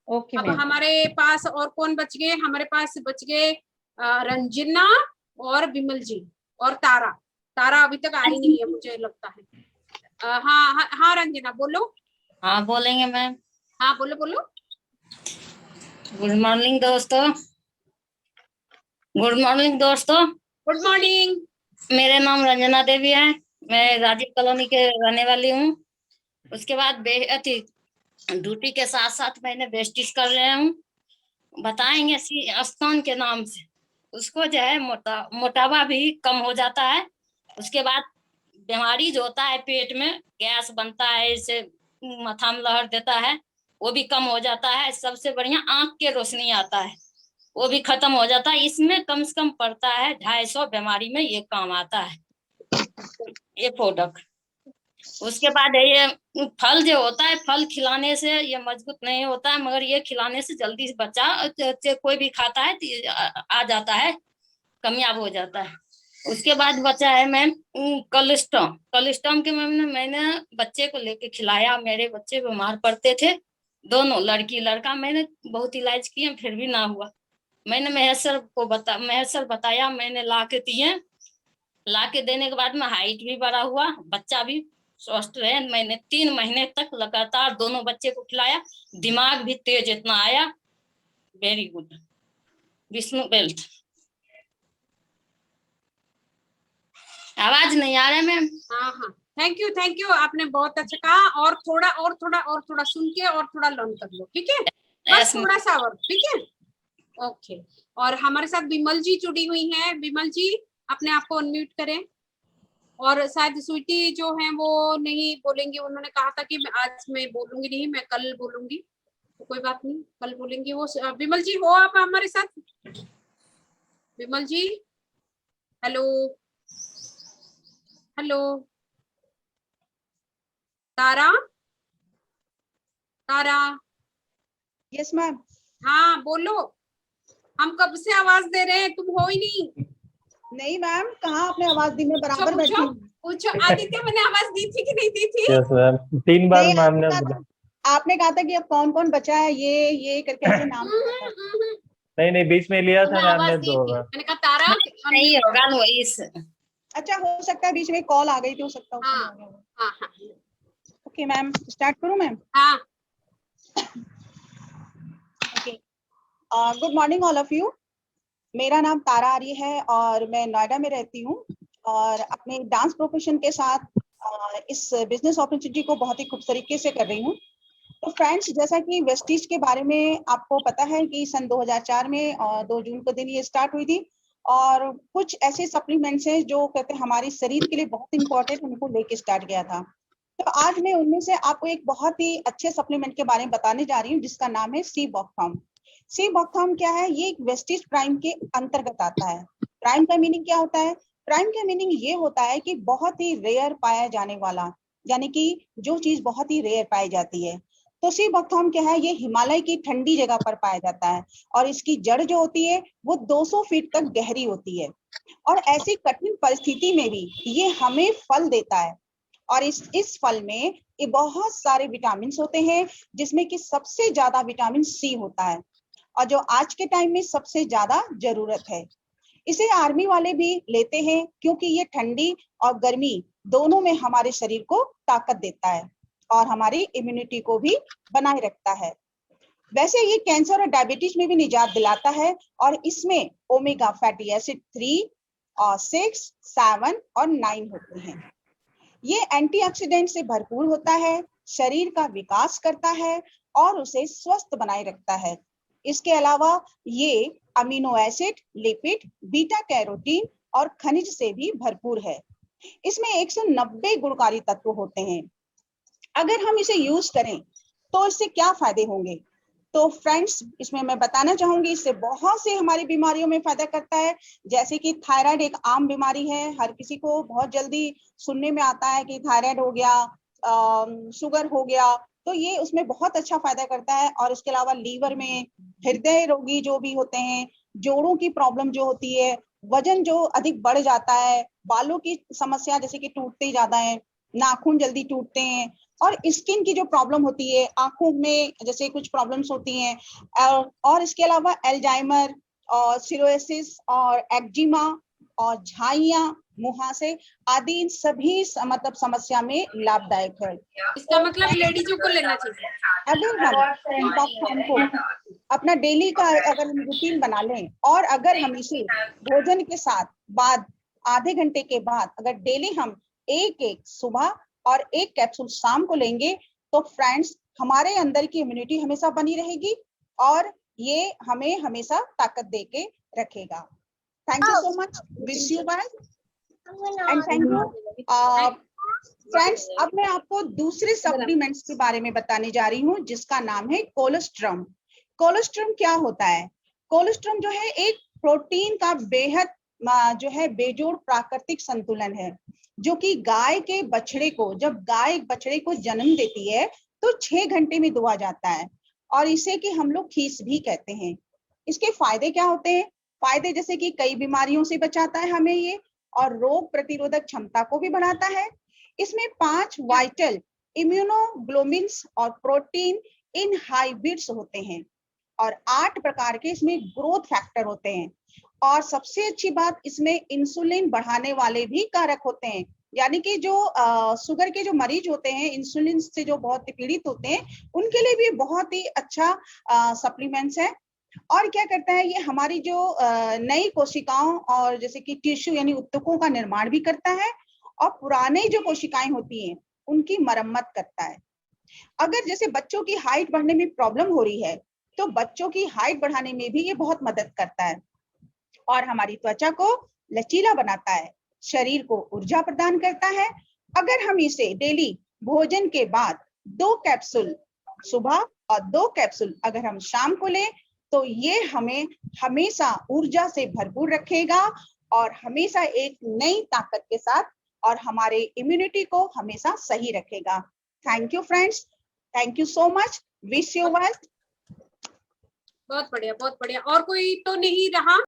ओके
अब
मैम।
हमारे पास और कौन बच गए? हमारे पास बच गए रंजना और विमल जी और तारा। तारा अभी तक आई नहीं है मुझे लगता है। हाँ हाँ हाँ, रंजना बोलो।
हाँ बोलेंगे मैम।
हाँ बोलो बोलो।
गुड मॉर्निंग दोस्तों। गुड मॉर्निंग दोस्तों।
Good morning.
मेरा नाम रंजना देवी है, मैं राजीव कॉलोनी के रहने वाली हूँ। उसके बाद ड्यूटी के साथ साथ मैंने वेस्टिज कर रहे हूँ। बताएंगे स्तन के नाम से। उसको जो है मोटापा भी कम हो जाता है। उसके बाद बीमारी जो होता है पेट में गैस बनता है, इससे माथा में लहर देता है, वो भी कम हो जाता है। सबसे बढ़िया आंख के रोशनी आता है, वो भी खत्म हो जाता है। इसमें कम से कम पड़ता है 250 बीमारी में ये काम आता है ये प्रोडक्ट। उसके बाद ये फल जो होता है, फल खिलाने से ये मजबूत नहीं होता है, मगर ये खिलाने से जल्दी से बच्चा कोई भी खाता है तो आ जाता है, कामयाब हो जाता है। उसके बाद बचा है मैम कोलेस्ट्रॉम। कोलेस्ट्रॉम के मैंने बच्चे को लेके खिलाया। मेरे बच्चे बीमार पड़ते थे, दोनों लड़की लड़का। मैंने बहुत इलाज किए फिर भी ना हुआ। मैंने महेश्वर बताया, मैंने ला के दिए। ला के देने के बाद में हाइट भी बड़ा हुआ, बच्चा भी स्वस्थ रहे। मैंने 3 महीने तक लगातार दोनों बच्चे को खिलाया, दिमाग भी तेज इतना आया। Very good. विष्णु वेल्थ। आवाज नहीं आ रहा है मैम?
हाँ हाँ, थैंक यू, आपने बहुत अच्छा कहा। और थोड़ा सुन के और थोड़ा लर्न कर लो, ठीक है? बस थोड़ा सा और, ठीक है? ओके। और हमारे साथ विमल जी जुड़ी हुई हैं। विमल जी अपने आप को अनम्यूट करें। और शायद स्वीटी जो है वो नहीं बोलेंगी, उन्होंने कहा था कि आज मैं बोलूंगी नहीं, मैं कल बोलूंगी, तो कोई बात नहीं, कल बोलेंगी वो। विमल जी हो आप हमारे साथ? Vimal ji, hello hello. Tara, Tara.
Yes ma'am.
हाँ बोलो, हम कब से आवाज दे रहे हैं, तुम हो ही नहीं।
नहीं मैम, कहाँ आपने आवाज दी? मैं बराबर बैठी हूँ।
पूछो आदित्य, मैंने आवाज दी थी कि नहीं दी थी?
यस मैम, 3 बार
नहीं,
मैम ने बोला।
आपने कहा था कि अब कौन कौन बचा है, ये करके ऐसे नाम
नहीं बीच में लिया था
मैं
मैम
आवाज
ने
दी
2
थी।
बार।
मैंने कहा तारा
नहीं होगा वही से।
अच्छा, हो सकता है बीच में कॉल आ गई थी, हो सकता है।
हाँ हाँ।
ओके मैम, स्टार्ट करूँ मैम?
हाँ।
Okay, good morning all of you. मेरा नाम तारा आर्य है और मैं नोएडा में रहती हूँ, और अपने डांस प्रोफेशन के साथ इस बिजनेस अपॉर्चुनिटी को बहुत ही खूब तरीके से कर रही हूँ। तो फ्रेंड्स, जैसा कि वेस्टीज के बारे में आपको पता है कि सन 2004 में 2 जून को दिन ये स्टार्ट हुई थी, और कुछ ऐसे सप्लीमेंट्स हैं जो कहते हैं हमारे शरीर के लिए बहुत इंपॉर्टेंट, उनको लेके स्टार्ट किया था। तो आज मैं उनमें से आपको एक बहुत ही अच्छे सप्लीमेंट के बारे में बताने जा रही हूँ, जिसका नाम है सी बॉकथॉर्म। सी बॉकथॉर्म क्या है? ये एक वेस्टीज प्राइम के अंतर्गत आता है। प्राइम का मीनिंग क्या होता है? प्राइम का मीनिंग ये होता है कि बहुत ही रेयर पाया जाने वाला, यानी कि जो चीज बहुत ही रेयर पाई जाती है। तो सी बॉकथॉर्म क्या है? ये हिमालय की ठंडी जगह पर पाया जाता है, और इसकी जड़ जो होती है वो 200 फीट तक गहरी होती है, और ऐसी कठिन परिस्थिति में भी ये हमें फल देता है। और इस फल में ये बहुत सारे विटामिन होते हैं, जिसमें कि सबसे ज्यादा विटामिन सी होता है, और जो आज के टाइम में सबसे ज्यादा जरूरत है। इसे आर्मी वाले भी लेते हैं, क्योंकि ये ठंडी और गर्मी दोनों में हमारे शरीर को ताकत देता है और हमारी इम्यूनिटी को भी बनाए रखता है। वैसे ये कैंसर और डायबिटीज में भी निजात दिलाता है, और इसमें ओमेगा फैटी एसिड 3 और 6, 7 और 9 होते हैं।
ये एंटीऑक्सीडेंट से भरपूर होता है, शरीर का विकास करता है और उसे स्वस्थ बनाए रखता है। इसके अलावा ये amino acid, lipid, beta carotene और खनिज से भी भरपूर है। इसमें 190 गुणकारी तत्व होते हैं। अगर हम इसे यूज करें तो इससे क्या फायदे होंगे? तो फ्रेंड्स, इसमें मैं बताना चाहूंगी, इससे बहुत से हमारी बीमारियों में फायदा करता है। जैसे कि थायराइड एक आम बीमारी है, हर किसी को बहुत जल्दी सुनने में आता है कि थायराइड हो गया, शुगर हो गया, तो ये उसमें बहुत अच्छा फायदा करता है। और इसके अलावा लीवर में, हृदय रोगी जो भी होते हैं, जोड़ों की प्रॉब्लम जो होती है, वजन जो अधिक बढ़ जाता है, बालों की समस्या जैसे कि टूटते ज्यादा है, नाखून जल्दी टूटते हैं, और स्किन की जो प्रॉब्लम होती है, आंखों में जैसे कुछ प्रॉब्लम्स होती हैं, और इसके अलावा एल्जाइमर और सिरोसिस और एक्जिमा और झाइयां, मुहासे आदि, इन सभी मतलब समस्या में लाभदायक है।
इसका मतलब लेडीजों को लेना चाहिए।
अगर हम इन बातों को अपना डेली का अगर हम रूटीन बना लें, और अगर हम इसे भोजन के साथ बाद आधे घंटे के बाद अगर डेली हम एक सुबह और एक कैप्सूल शाम को लेंगे, तो फ्रेंड्स हमारे अंदर की इम्यूनिटी हमेशा बनी रहेगी और ये हमें हमेशा ताकत दे के रखेगा। Thank you so much, wish you well and thank you friends. अब मैं आपको दूसरे सप्लीमेंट्स के बारे में बताने जा रही हूँ, जिसका नाम है कोलेस्ट्रम। कोलेस्ट्रम क्या होता है? कोलेस्ट्रम जो है एक प्रोटीन का बेहद जो है बेजोड़ प्राकृतिक संतुलन है, जो कि गाय के बछड़े को, जब गाय बछड़े को जन्म देती है तो 6 घंटे में दुआ जाता है, और इसे कि हम लोग खीस भी कहते हैं। इसके फायदे क्या होते हैं? फायदे जैसे कि कई बीमारियों से बचाता है हमें ये, और रोग प्रतिरोधक क्षमता को भी बढ़ाता है। इसमें 5 वाइटल इम्यूनोग्लोबिन्स और प्रोटीन इन हाइब्रिड्स होते हैं, और 8 प्रकार के इसमें ग्रोथ फैक्टर होते हैं। और सबसे अच्छी बात, इसमें इंसुलिन बढ़ाने वाले भी कारक होते हैं, यानी कि जो शुगर के जो मरीज होते हैं, इंसुलिन से जो बहुत पीड़ित होते हैं, उनके लिए भी बहुत ही अच्छा सप्लीमेंट्स है। और क्या करता है ये? हमारी जो नई कोशिकाओं और जैसे कि टिश्यू यानी ऊतकों का निर्माण भी करता है, और पुराने जो कोशिकाएं होती हैं उनकी मरम्मत करता है। अगर जैसे बच्चों की हाइट बढ़ने में प्रॉब्लम हो रही है, तो बच्चों की हाइट बढ़ाने में भी ये बहुत मदद करता है, और हमारी त्वचा को लचीला बनाता है, शरीर को ऊर्जा प्रदान करता है। अगर हम इसे डेली भोजन के बाद 2 कैप्सूल सुबह और 2 कैप्सूल अगर हम शाम को लें, तो ये हमें हमेशा ऊर्जा से भरपूर रखेगा और हमेशा एक नई ताकत के साथ, और हमारे इम्यूनिटी को हमेशा सही रखेगा। Thank you friends, thank you so much, wish you well.
बहुत बढ़िया, बहुत बढ़िया। और कोई तो नहीं रहा?